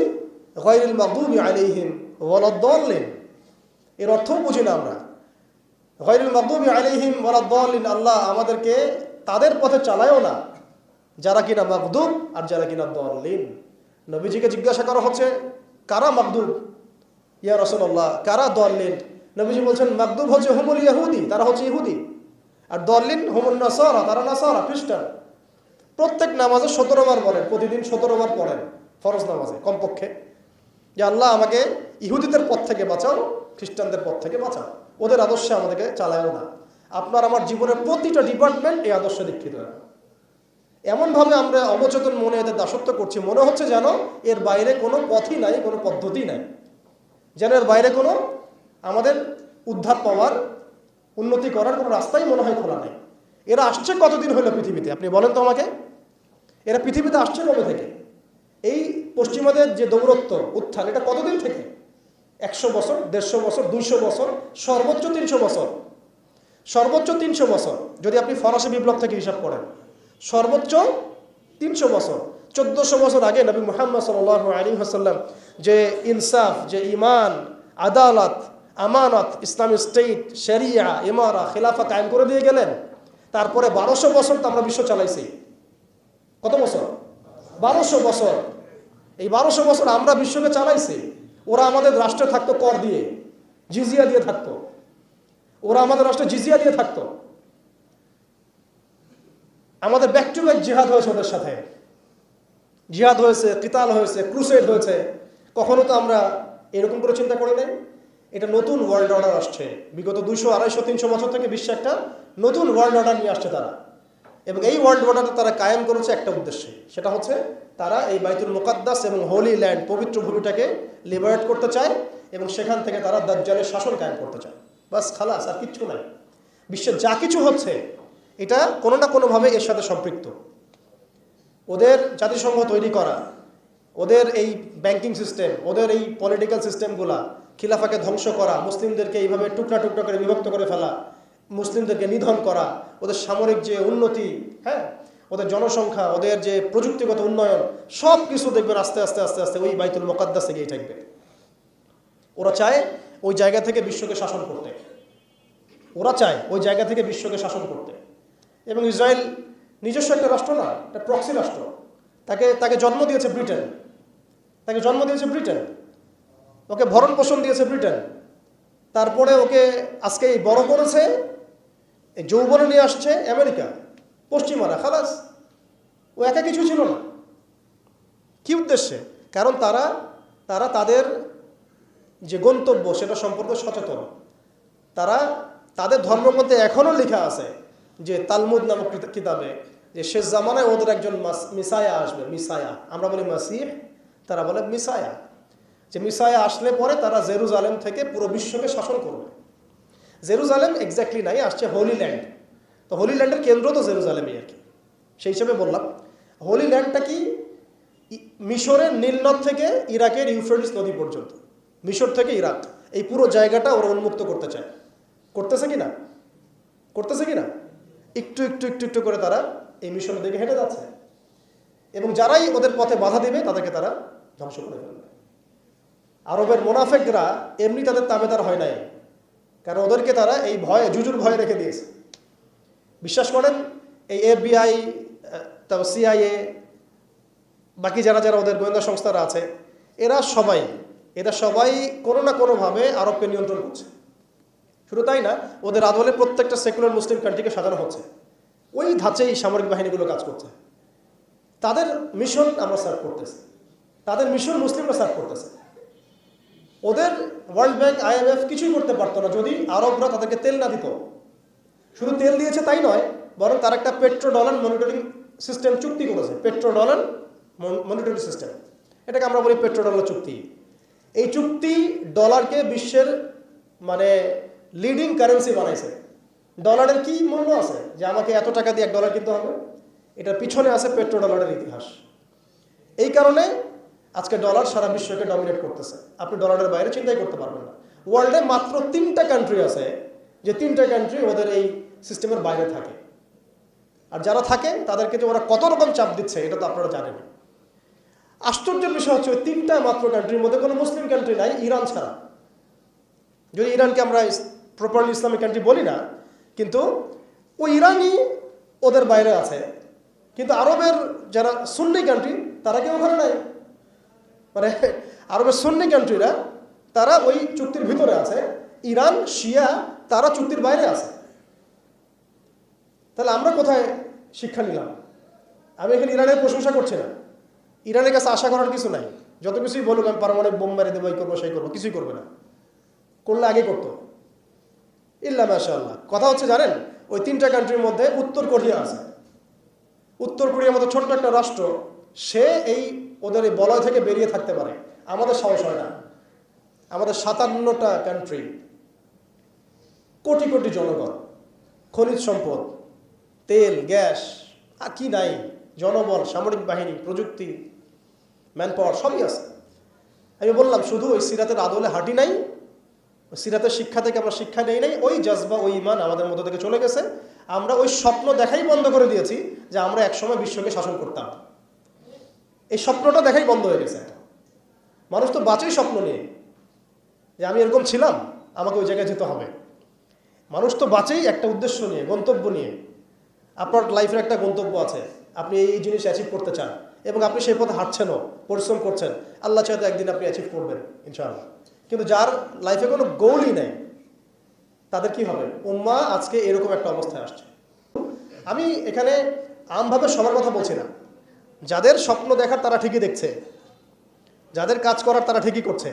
গায়রিল মাগদুবি আলাইহিম ওয়ালাদ-দাল্লিন, এর অর্থও বুঝি না আমরা। গায়রিল মাগদুবি আলাইহিম ওয়ালাদ-দাল্লিন, আল্লাহ আমাদেরকে তাদের পথে চালায়ও না যারা কিনা মাগদুব আর যারা কিনা দাল্লিন। নবীজিকে জিজ্ঞাসা করা হচ্ছে কারা মাগদুব ইয়া রাসূলুল্লাহ, কারা দাল্লিন? নবীজি বলছেন মাগদুব হচ্ছে হুমুল ইহুদি, তারা হচ্ছে ইহুদি, আর দাল্লিন হুমুন নাসারা, তারা নাসারা খ্রিস্টান। প্রত্যেক নামাজে 17 বার বলেন, প্রতিদিন 17 বার পড়েন ফরজ নামাজে কমপক্ষে, যে আল্লাহ আমাকে ইহুদিদের পথ থেকে বাঁচাও, খ্রিস্টানদের পথ থেকে বাঁচাও, ওদের আদর্শে আমাদেরকে চালায়ও না। আপনার আমার জীবনের প্রতিটা ডিপার্টমেন্ট এই আদর্শে দীক্ষিত। এমনভাবে আমরা অবচেতন মনে এদের দাসত্ব করছি, মনে হচ্ছে যেন এর বাইরে কোনো পথই নাই, কোনো পদ্ধতি নাই, যেন এর বাইরে কোনো আমাদের উদ্ধার পাওয়ার উন্নতি করার কোনো রাস্তাই মনে হয় খোলা নেই। এরা আসছে কতদিন হলো পৃথিবীতে, আপনি বলেন তো আমাকে? এরা পৃথিবীতে আসছে কবে থেকে? এই পশ্চিমাদের যে দৌরত্ব উত্থান, এটা কতদিন থেকে? 100 বছর, 150 বছর, 200 বছর, সর্বোচ্চ 300 বছর, সর্বোচ্চ 300 বছর যদি আপনি ফরাসি বিপ্লব থেকে হিসাব করেন, সর্বোচ্চ 300 বছর। 1400 বছর আগে নবী মুহাম্মদ সাল্লাল্লাহু আলাইহি ওয়াসাল্লাম যে ইনসাফ, যে ঈমান, আদালত, আমানত, ইসলামিক স্টেট, শরিয়া, ইমারা, খিলাফা কায়েম করে দিয়ে গেলেন। তারপরে 1200 বছর তো আমরা বিশ্ব চালাইছি। কত বছর? 1200 বছর। এই 1200 বছর আমরা বিশ্বকে চালাইছি। ওরা আমাদের রাষ্ট্রে থাকতো কর দিয়ে, জিজিয়া দিয়ে থাকতো, ওরা আমাদের রাষ্ট্রে জিজিয়া দিয়ে থাকতো। আমাদের ব্যাক টু ব্যাক জিহাদ হয়েছে ওদের সাথে, জিহাদ হয়েছে, কিতাল হয়েছে, ক্রুসেড হয়েছে। কখনো তো আমরা এরকম করে চিন্তা করি নাই। এটা নতুন ওয়ার্ল্ড অর্ডার আসছে, বিগত 200, 250, 300 বছর থেকে বিশ্বে একটা নতুন ওয়ার্ল্ড অর্ডার নিয়ে আসছে তারা। এবং এই ওয়ার্ল্ড অর্ডারটা তারা কায়েম করেছে একটা উদ্দেশ্যে, সেটা হচ্ছে তারা এই বাইতুল মুকাদ্দাস এবং হোলি ল্যান্ড, পবিত্র ভূমিটাকে লিবারেট করতে চায় এবং সেখান থেকে তারা দাজ্জালের শাসন কায়েম করতে চায়। বাস, খালাস, আর কিচ্ছু নাই। বিশ্বের যা কিছু হচ্ছে এটা কোনো না কোনোভাবে এর সাথে সম্পৃক্ত। ওদের জাতিসংঘ তৈরি করা, ওদের এই ব্যাংকিং সিস্টেম, ওদের এই পলিটিক্যাল সিস্টেমগুলা, খিলাফাকে ধ্বংস করা, মুসলিমদেরকে এইভাবে টুকরা টুকরা করে বিভক্ত করে ফেলা, মুসলিমদেরকে নিধন করা, ওদের সামরিক যে উন্নতি, হ্যাঁ, ওদের জনসংখ্যা, ওদের যে প্রযুক্তিগত উন্নয়ন, সব কিছু দেখবেন আস্তে আস্তে আস্তে আস্তে ওই বাইতুল মুকাদ্দাসে গিয়ে থাকবে। ওরা চায় ওই জায়গা থেকে বিশ্বকে শাসন করতে, ওরা চায় ওই জায়গা থেকে বিশ্বকে শাসন করতে। এবং ইসরায়েল নিজস্ব একটা রাষ্ট্র না, একটা প্রক্সি রাষ্ট্র। তাকে জন্ম দিয়েছে ব্রিটেন, তাকে জন্ম দিয়েছে ব্রিটেন, ওকে ভরণ পোষণ দিয়েছে ব্রিটেন। তারপরে ওকে আজকে এই বড় করেছে, এই যৌবনে নিয়ে আসছে আমেরিকা, পশ্চিমারা। খালাস, ও একা কিছু ছিল না। কি উদ্দেশ্যে? কারণ তারা তাদের যে গন্তব্য সেটা সম্পর্কে সচেতন। তারা তাদের ধর্মগ্রন্থে এখনও লেখা আছে যে তালমুদ নামক কিতাবে, যে শেষ জামানায় ওদের একজন মিসায়া আসবে। মিসায়া, আমরা বলি মাসিহ, তারা বলে মিসায়া। যে মিসায়া আসলে পরে তারা জেরুজালেম থেকে পুরো বিশ্বকে শাসন করবে। জেরুজালেম এক্স্যাক্টলি নাই, আসছে হোলি ল্যান্ড। তো হোলি ল্যান্ডের কেন্দ্র তো জেরুজালেমই আর কি। সেই হিসেবে বললাম হোলি ল্যান্ডটা কি মিশরের নীলনদ থেকে ইরাকের ইউফ্রেটিস নদী পর্যন্ত, মিশর থেকে ইরাক, এই পুরো জায়গাটা ওরা উন্মুক্ত করতে চায়। করতেছে কিনা? করতেছে কিনা? একটু একটু একটু একটু করে তারা এই মিশনের দিকে হেঁটে যাচ্ছে। এবং যারাই ওদের পথে বাধা দেবে তাদেরকে তারা ধ্বংস করে ফেলবে। আরবের মুনাফিকরা এমনি তাদের তাবেদার হয় নাই, কারণ ওদেরকে তারা এই ভয়ে, জুজুর ভয়ে রেখে দিয়েছে। বিশ্বাস করেন, এই FBI, তারপর CIA, বাকি যারা যারা ওদের গোয়েন্দা সংস্থারা আছে, এরা সবাই কোনো না কোনোভাবে আরবকে নিয়ন্ত্রণ করছে। শুধু তাই না, ওদের আদলে প্রত্যেকটা সেকুলার মুসলিম কান্ট্রিকে সাজানো হচ্ছে। ওই ধাঁচেই সামরিক বাহিনীগুলো কাজ করছে। তাদের মিশন আমরা সার্ভ করতেছি, তাদের মিশন মুসলিমরা সার্ভ করতেছে। ওদের ওয়ার্ল্ড ব্যাংক, IMF কিছুই করতে পারতো না যদি আরবরা তাদেরকে তেল না দিত। শুধু তেল দিয়েছে তাই নয়, বরং তার একটা পেট্রো ডলার মনিটরিং সিস্টেম চুক্তি করেছে। পেট্রো ডলার মনিটরিং সিস্টেম, এটাকে আমরা বলি পেট্রো ডলার চুক্তি। এই চুক্তি ডলারকে বিশ্বের মানে লিডিং কারেন্সি বানাইছে। ডলারের কি মূল্য আছে যে আমাকে এত টাকা দিয়ে $1 কিনতে হবে? এটার পিছনে আছে পেট্রো ডলারের ইতিহাস। এই কারণে আজকে ডলার সারা বিশ্বকে ডমিনেট করতেছে। আপনি ডলারের বাইরে চিন্তাই করতে পারবেন না। ওয়ার্ল্ডে মাত্র 3টা কান্ট্রি আছে যে 3টা কান্ট্রি ওদের এই সিস্টেমের বাইরে থাকে। আর যারা থাকে তাদেরকে যে ওরা কত রকম চাপ দিচ্ছে এটা তো আপনারা জানেন। আশ্চর্যের বিষয় হচ্ছে ওই 3টা মাত্র কান্ট্রির মধ্যে কোনো মুসলিম কান্ট্রি নাই ইরান ছাড়া। যদি ইরানকে আমরা প্রপারলি ইসলামিক কান্ট্রি বলি না, কিন্তু ওই ইরানই ওদের বাইরে আছে। কিন্তু আরবের যারা সুন্নি কান্ট্রি তারা কেউ ওখানে নাই। মানে আরবের সুন্নি কান্ট্রিরা তারা ওই চুক্তির ভিতরে আছে, ইরান শিয়া তারা চুক্তির বাইরে আছে। তাহলে আমরা কোথায় শিক্ষা নিলাম? আমি এখানে ইরানের প্রশংসা করছি না, ইরানের কাছে আশা করার কিছু নাই। যত কিছুই বলুক আমি পারমাণবিক বোম মেরে দেবো, এই করবো সেই করবো, কিছুই করবে না। করলে আগে করতো ইল্লা মাশাআল্লাহ। কথা হচ্ছে জানেন, ওই 3টা কান্ট্রির মধ্যে উত্তর কোরিয়া আছে। উত্তর কোরিয়ার মতো ছোট্ট একটা রাষ্ট্র, সে এই ওদের এই বলয় থেকে বেরিয়ে থাকতে পারে, আমাদের সাহস হয় না। আমাদের 57টা কান্ট্রি, কোটি কোটি জনগণ, খনিজ সম্পদ, তেল গ্যাস, আর কি নাই, জনবল, সামরিক বাহিনী, প্রযুক্তি, ম্যান পাওয়ার সবই আছে। আমি বললাম শুধু ওই সিরাতের আদলে হাঁটি নাই, ওই সিরাতের শিক্ষা থেকে আমরা শিক্ষা নেই নাই, ওই জজবা ওই ইমান আমাদের মধ্যে থেকে চলে গেছে। আমরা ওই স্বপ্ন দেখাই বন্ধ করে দিয়েছি যে আমরা একসময় বিশ্বকে শাসন করতাম। এই স্বপ্নটা দেখাই বন্ধ হয়ে গেছে। মানুষ তো বাঁচেই স্বপ্ন নিয়ে যে আমি এরকম ছিলাম, আমাকে ওই জায়গায় যেতে হবে। মানুষ তো বাঁচেই একটা উদ্দেশ্য নিয়ে, গন্তব্য নিয়ে। আপনার লাইফের একটা গন্তব্য আছে, আপনি এই জিনিস অ্যাচিভ করতে চান এবং আপনি সেই পথে হাঁটছেনও, পরিশ্রম করছেন। আল্লাহ চাইতে একদিন আপনি অ্যাচিভ করবেন ইনশাআল্লাহ। কিন্তু যার লাইফে কোনো গোলই নেই তাদের কি হবে? উম্মাহ আজকে এরকম একটা অবস্থায় আসছে। আমি এখানে আমভাবে সবার কথা বলছি না। যাদের স্বপ্ন দেখার তারা ঠিকই দেখছে, যাদের কাজ করার তারা ঠিকই করছে,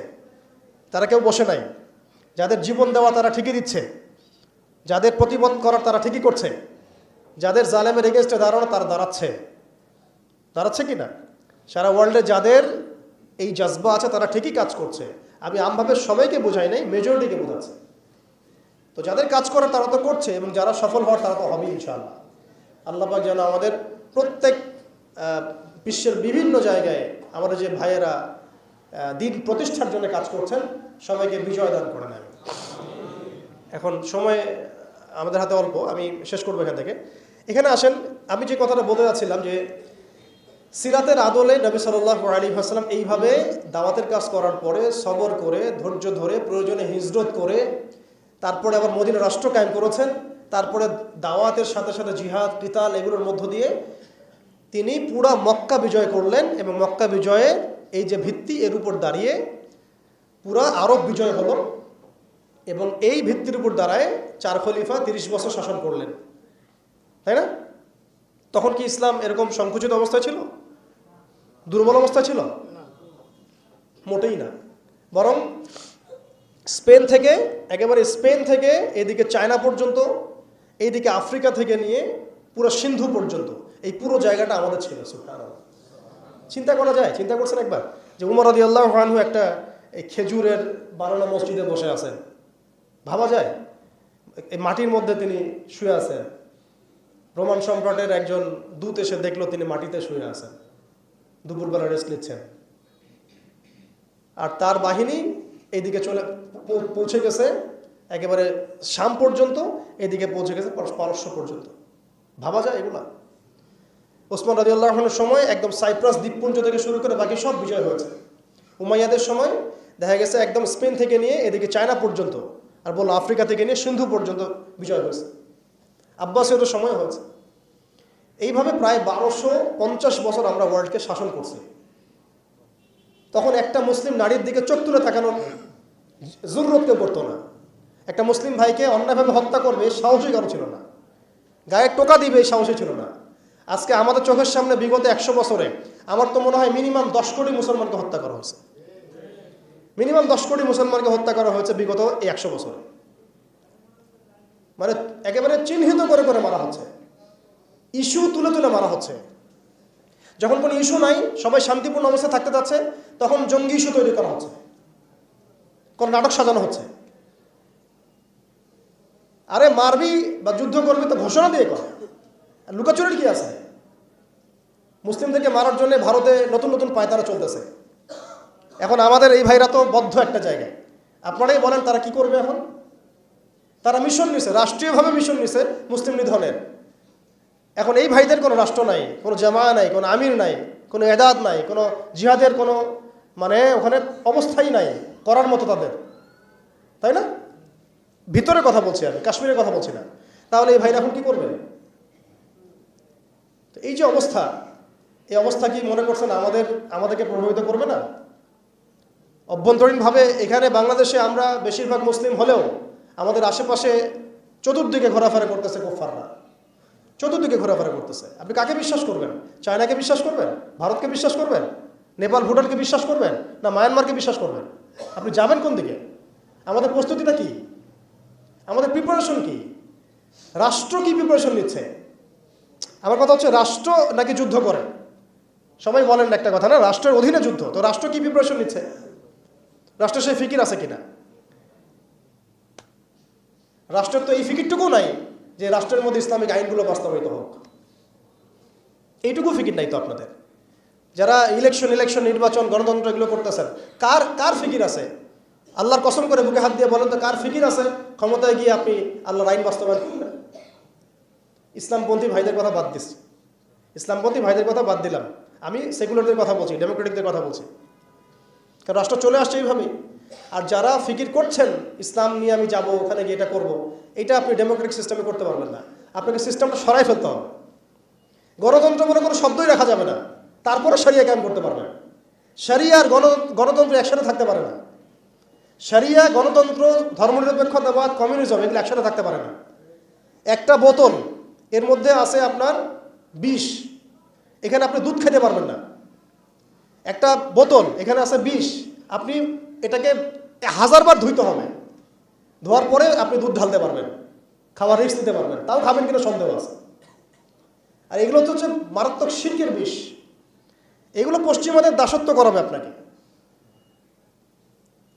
তারা কেউ বসে নাই। যাদের জীবন দেওয়া তারা ঠিকই দিচ্ছে, যাদের প্রতিবাদ করার তারা ঠিকই করছে, যাদের জালেমের এগেনস্টে দাঁড়ানো তারা দাঁড়াচ্ছে কি না? সারা ওয়ার্ল্ডে যাদের এই জজবা আছে তারা ঠিকই কাজ করছে। আমি আমভাবে সবাইকে বোঝাই নাই, মেজরিটিকে বোঝাচ্ছে। তো যাদের কাজ করার তারা তো করছে এবং যারা সফল হওয়ার তারা তো হবে ইনশাআল্লাহ। আল্লাহ পাক যেন আমাদের প্রত্যেক বিশ্বের বিভিন্ন জায়গায় আমাদের যে ভাইয়েরা দিন প্রতিষ্ঠার জন্য কাজ করছেন সবাইকে বিজয় দান করে নেন। এখন সময় আমাদের হাতে অল্প, আমি শেষ করবো এখান থেকে। এখানে আসেন, আমি যে কথাটা বলতে যাচ্ছিলাম যে সিরাতের আদলে নবী সাল্লাল্লাহু আলাইহি ওয়াসাল্লাম এইভাবে দাওয়াতের কাজ করার পরে সবর করে, ধৈর্য ধরে, প্রয়োজনে হিজরত করে, তারপরে আবার মদিনা রাষ্ট্র কায়েম করেছেন। তারপরে দাওয়াতের সাথে সাথে জিহাদ, কিতাল এগুলোর মধ্য দিয়ে তিনি পুরা মক্কা বিজয় করলেন এবং মক্কা বিজয়ের এই যে ভিত্তি এর উপর দাঁড়িয়ে পুরা আরব বিজয় হলো এবং এই ভিত্তির উপর দাঁড়ায় 4 খলিফা 30 বছর শাসন করলেন, তাই না? তখন কি ইসলাম এরকম সংকুচিত অবস্থায় ছিল, দুর্বল অবস্থা ছিল? মোটেই না। বরং স্পেন থেকে এদিকে চায়না পর্যন্ত, এইদিকে আফ্রিকা থেকে নিয়ে পুরো সিন্ধু পর্যন্ত এই পুরো জায়গাটা আমাদের ছিল। সুবহানাল্লাহ। চিন্তা করা যায়? চিন্তা করছেন একবার যে উমর রাদিয়াল্লাহু আনহু একটা এই খেজুরের বানানো মসজিদে বসে আছেন? ভাবা যায়? এই মাটির মধ্যে তিনি শুয়ে আছেন। রোমান সম্রাটের একজন দূত এসে দেখলো তিনি মাটিতে শুয়ে আছেন, দুপুরবেলা রেস্ট নিচ্ছেন। আর তার বাহিনী এইদিকে পৌঁছে গেছে একেবারে শাম পর্যন্ত, এদিকে পৌঁছে গেছে পারস্য পর্যন্ত। ভাবা যায় এগুলা? ওসমান রাদিয়াল্লাহু আনহুর সময় একদম সাইপ্রাস দ্বীপপুঞ্জ থেকে শুরু করে বাকি সব বিজয় হয়েছে। উমাইয়াদের সময় দেখা গেছে একদম স্পেন থেকে নিয়ে এদিকে চায়না পর্যন্ত, আর বললো আফ্রিকা থেকে নিয়ে সিন্ধু পর্যন্ত বিজয় হয়েছে। আব্বাসীয়দের সময় হয়েছে। এইভাবে প্রায় 1250 বছর আমরা ওয়ার্ল্ডকে শাসন করছি। তখন একটা মুসলিম নারীর দিকে চোখ তুলে তাকানোর জরুরত কেউ করতো না। একটা মুসলিম ভাইকে অন্যায়ভাবে হত্যা করবে সাহসী কারো ছিল না, গায়ে টোকা দিবে এই সাহসী ছিল না। আজকে আমাদের চোখের সামনে বিগত 100 বছরে আমার তো মনে হয় মিনিমাম 10 কোটি মুসলমানকে হত্যা করা হয়েছে। মিনিমাম 10 কোটি মুসলমানকে হত্যা করা হয়েছে বিগত এই 100 বছরে। মানে একেবারে চিহ্নিত করে করে মারা হচ্ছে, ইস্যু তুলে তুলে মারা হচ্ছে। যখন কোনো ইস্যু নাই, সবাই শান্তিপূর্ণ অবস্থায় থাকতে যাচ্ছে, তখন জঙ্গি ইস্যু তৈরি করা হচ্ছে, কোন নাটক সাজানো হচ্ছে। আরে মারবি বা যুদ্ধ করবি তো ঘোষণা দিয়ে কর, লুকাচুরির কি আছে? মুসলিমদেরকে মারার জন্য ভারতে নতুন নতুন পায়তারা চলতেছে। এখন আমাদের এই ভাইরা তো বদ্ধ একটা জায়গায়। আপনারাই বলেন তারা কি করবে এখন? তারা মিশন নিছে, রাষ্ট্রীয়ভাবে মিশন নিছে মুসলিম নিধনের। এখন এই ভাইদের কোনো রাষ্ট্র নাই, কোনো জামা নাই, কোনো আমির নাই, কোনো এদাদ নাই, কোনো জিহাদের কোনো মানে ওখানে অবস্থাই নাই করার মতো তাদের, তাই না? ভিতরে কথা বলছি আমি, কাশ্মীরের কথা বলছি না। তাহলে এই ভাইরা এখন কি করবে? তো এই যে অবস্থা, এই অবস্থা কি মনে করছেন আমাদেরকে প্রভাবিত করবে না? অভ্যন্তরীণভাবে এখানে বাংলাদেশে আমরা বেশিরভাগ মুসলিম হলেও আমাদের আশেপাশে চতুর্দিকে ঘোরাফেরা করতেছে কুফাররা, চতুর্দিকে ঘোরাফেরা করতেছে। আপনি কাকে বিশ্বাস করবেন? চায়নাকে বিশ্বাস করবেন? ভারতকে বিশ্বাস করবেন? নেপাল ভুটানকে বিশ্বাস করবেন? না মায়ানমারকে বিশ্বাস করবেন? আপনি যাবেন কোন দিকে? আমাদের প্রস্তুতিটা কি? আমাদের প্রিপারেশন কি? রাষ্ট্র কি প্রিপারেশন নিচ্ছে? আমার কথা হচ্ছে রাষ্ট্র নাকি যুদ্ধ করে? সবাই বলেন একটা কথা না, রাষ্ট্রের অধীনে যুদ্ধ। তো রাষ্ট্র কি প্রিপারেশন নিচ্ছে? রাষ্ট্রের সেই ফিকির আছে কিনা? রাষ্ট্রের তো এই ফিকিরটুকু নাই যে রাষ্ট্রের মধ্যে ইসলামিক আইনগুলো বাস্তবায়িত হোক। এইটুকু ফিকির নাই তো আপনাদের। যারা ইলেকশন নির্বাচন গণতন্ত্র এগুলো করতেছেন, কার ফিকির আছে? আল্লাহর কসম করে বুকে হাত দিয়ে বলেন তো কার ফিকির আছে ক্ষমতায় গিয়ে আপনি আল্লাহর আইন বাস্তবায়ন করবেন? ইসলামপন্থী ভাইদের কথা বাদ দিচ্ছি, ইসলামপন্থী ভাইদের কথা বাদ দিলাম, আমি সেকুলারদের কথা বলছি, ডেমোক্রেটিকদের কথা বলছি। কারণ রাষ্ট্র চলে আসছে এইভাবেই। আর যারা ফিকির করছেন ইসলাম নিয়ে আমি যাব, ওখানে গিয়ে এটা করবো, এটা আপনি ডেমোক্রেটিক সিস্টেমে করতে পারবেন না। আপনাকে সিস্টেমটা সরাই ফেলতে হবে। গণতন্ত্র বলে কোনো শব্দই রাখা যাবে না, তারপরে শরিয়া কায়েম করতে পারবেন। শরিয়া আর গণতন্ত্র একসাথে থাকতে পারে না। শরিয়া, গণতন্ত্র, ধর্মনিরপেক্ষতাবাদ, কমিউনিজম এগুলো একসাথে থাকতে পারে না। একটা বোতল, এর মধ্যে আছে আপনার বিষ, এখানে আপনি দুধ খেতে পারবেন না। একটা বোতল, এখানে আছে বিষ, আপনি এটাকে 1000 বার ধুইতে হবে, ধোয়ার পরে আপনি দুধ ঢালতে পারবেন, খাওয়ার রিস্ক দিতে পারবেন, তাও খাবেন কিনা সন্দেহ আছে। আর এগুলো তো হচ্ছে মারাত্মক শিরকের বিষ। এগুলো পশ্চিমাদের দাসত্ব করাবে আপনাকে।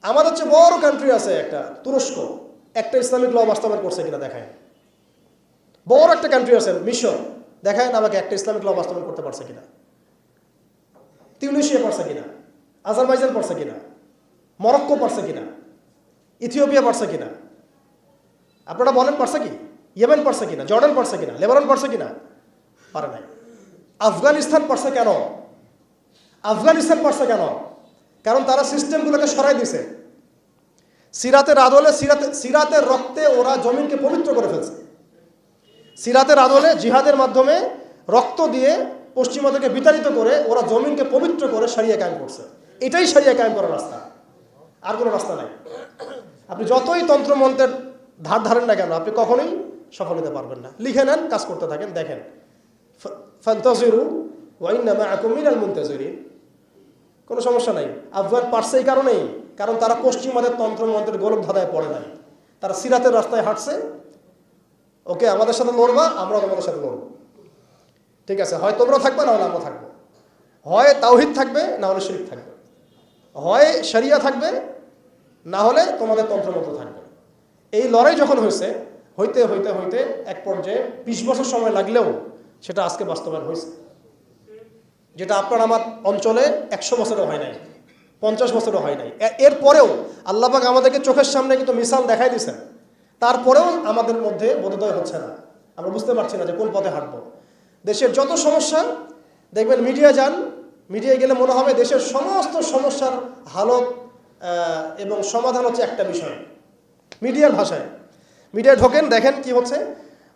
আমাদের হচ্ছে বড় কান্ট্রি আছে একটা তুরস্ক, একটা ইসলামিক ল বাস্তবায়ন করছে কিনা দেখায়। বড় একটা কান্ট্রি আছে মিশর, দেখায় না আমাকে একটা ইসলামিক ল বাস্তবায়ন করতে পারছে কিনা। তিউনিশিয়া পারছে কিনা, আজারবাইজান পারছে কিনা, মরক্কো পারছে কিনা, ইথিওপিয়া পারছে কিনা? আপনারা বলেন পারছে কি? ইয়েমেন পারছে কিনা, জর্ডান পারছে কিনা, লেবানন পারছে কিনা? পারে নাই। আফগানিস্তান পারছে কেন? আফগানিস্তান পারছে কেন? কারণ তারা সিস্টেমগুলোকে সরাই দিছে। সিরাতের আদলে, সিরাতের রক্তে ওরা জমিনকে পবিত্র করে ফেলছে। সিরাতের আদলে জিহাদের মাধ্যমে রক্ত দিয়ে পশ্চিমাদেরকে বিতাড়িত করে ওরা জমিনকে পবিত্র করে শরিয়া কায়েম করছে। এটাই শরিয়া কায়েম করার রাস্তা, আর কোনো রাস্তা নাই। আপনি যতই তন্ত্রমন্ত্রের ধার ধারেন না কেন, আপনি কখনোই সফল হতে পারবেন না। লিখে নেন, কাজ করতে থাকেন, দেখেন। ফান্তাজিরু ওয়া ইন্না মাআকুম মিনাল মুনতাজিরিন। কোনো সমস্যা নাই। আফগান পারছে এই কারণেই, কারণ তারা পশ্চিমাদের তন্ত্রমন্ত্রের গোলক ধাঁধায় পড়ে নাই। তারা সিরাতের রাস্তায় হাঁটছে। ওকে, আমাদের সাথে লড়বা, আমরাও তোমাদের সাথে লড়বো। ঠিক আছে, হয় তোমরা থাকবে, না হলে আমরা থাকবো। হয় তাওহীদ থাকবে, না হলে শিরক থাকবে। হয় শরিয়া থাকবে, না হলে তোমাদের তন্ত্রমন্ত্র থাকবে। এই লড়াই যখন হইতে এক পর্যায়ে 20 বছর সময় লাগলেও সেটা আজকে বাস্তবায়ন হয়েছে। যেটা আপনার আমার অঞ্চলে 100 বছরও হয় নাই, 50 বছরও হয় নাই। এরপরেও আল্লাহ পাক আমাদেরকে চোখের সামনে কিন্তু মিসাল দেখাই দিয়েছেন। তারপরেও আমাদের মধ্যে বোধোদয় হচ্ছে না, আমরা বুঝতে পারছি না যে কোন পথে হাঁটবো। দেশের যত সমস্যা দেখবেন, মিডিয়ায় গেলে মনে হবে দেশের সমস্ত সমস্যার হালত এবং সমাধান হচ্ছে একটা বিষয়। মিডিয়ার ভাষায় মিডিয়ায় ঢোকেন, দেখেন কি হচ্ছে।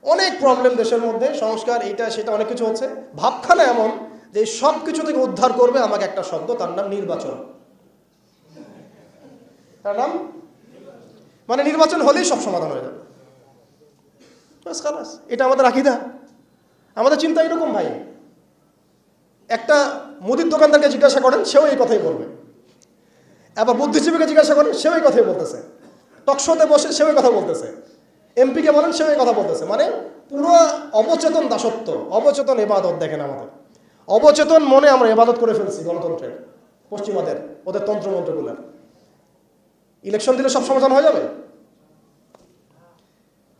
অনেক প্রবলেম দেশের মধ্যে, সংস্কার, এইটা সেটা অনেক কিছু হচ্ছে। ভাবখানা এমন যে সব কিছু থেকে উদ্ধার করবে আমাকে একটা শব্দ, তার নাম নির্বাচন। তার নাম মানে নির্বাচন হলেই সব সমাধান হয়ে যাবে। বাস খালাস, এটা আমাদের আকীদা, আমাদের চিন্তা এরকম ভাই। একটা মুদির দোকানদারকে জিজ্ঞাসা করেন, সেও এই কথাই বলবে। আবার বুদ্ধিজীবীকে জিজ্ঞাসা করেন, সেও এই কথাই বলতেছে। টকশোতে বসে সেও এই কথা বলতেছে। এমপিকে বলেন, সেও এই কথা বলতেছে। মানে পুরো অবচেতন দাসত্ব, অবচেতন ইবাদত। দেখেন আমাদের অবচেতন মনে আমরা ইবাদত করে ফেলছি গণতন্ত্রের, পশ্চিমাদের, ওদের তন্ত্রমন্ত্রগুলোর। ইলেকশন দিলে সব সমাধান হয়ে যাবে?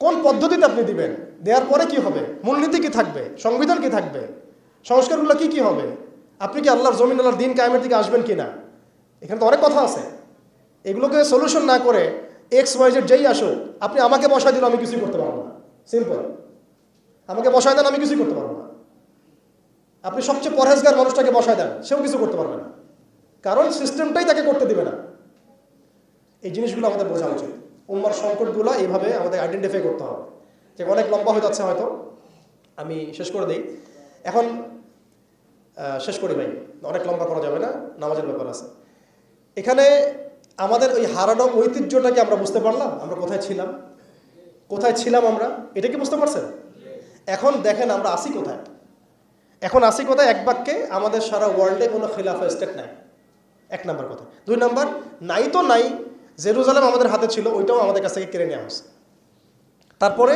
কোন পদ্ধতিতে আপনি দিবেন? দেওয়ার পরে কি হবে? মূলনীতি কি থাকবে? সংবিধান কি থাকবে? সংস্কারগুলো কি কি হবে? আপনি কি আল্লাহর জমিন, আল্লাহর দিন কায়েমের দিকে আসবেন কি না? এখানে তো অনেক কথা আছে। এগুলোকে সলিউশন না করে XYZ যেই আসুক, আপনি আমাকে বসায় দিলে আমি কিছুই করতে পারবো না। সিম্পল। আমাকে বসায় দেন, আমি কিছুই করতে পারবো না। আপনি সবচেয়ে পরহেজগার মানুষটাকে বসায় দেন, সেও কিছু করতে পারবে না, কারণ সিস্টেমটাই তাকে করতে দিবে না। এই জিনিসগুলো আমাদের বোঝা উচিত। উম্মার সংকটগুলো এইভাবে আমাদের আইডেন্টিফাই করতে হবে। যে অনেক লম্বা হয়ে যাচ্ছে, হয়তো আমি শেষ করে দিই এখন। শেষ করি ভাই, অনেক লম্বা করা যাবে না, নামাজের ব্যাপার আছে। এখানে আমাদের ওই হারানো ঐতিহ্যটাকে আমরা বুঝতে পারলাম, আমরা কোথায় ছিলাম আমরা, এটা কি বুঝতে পারছেন? এখন দেখেন আমরা আসি কোথায়। এক বাক্যে, আমাদের সারা ওয়ার্ল্ডে কোনো খিলাফা স্টেট নাই, এক নাম্বার কথা। দুই নাম্বার, নাই তো নাই, জেরুজালেম আমাদের হাতে ছিল, ওইটাও আমাদের কাছ থেকে কেড়ে নেওয়া হয়েছে। তারপরে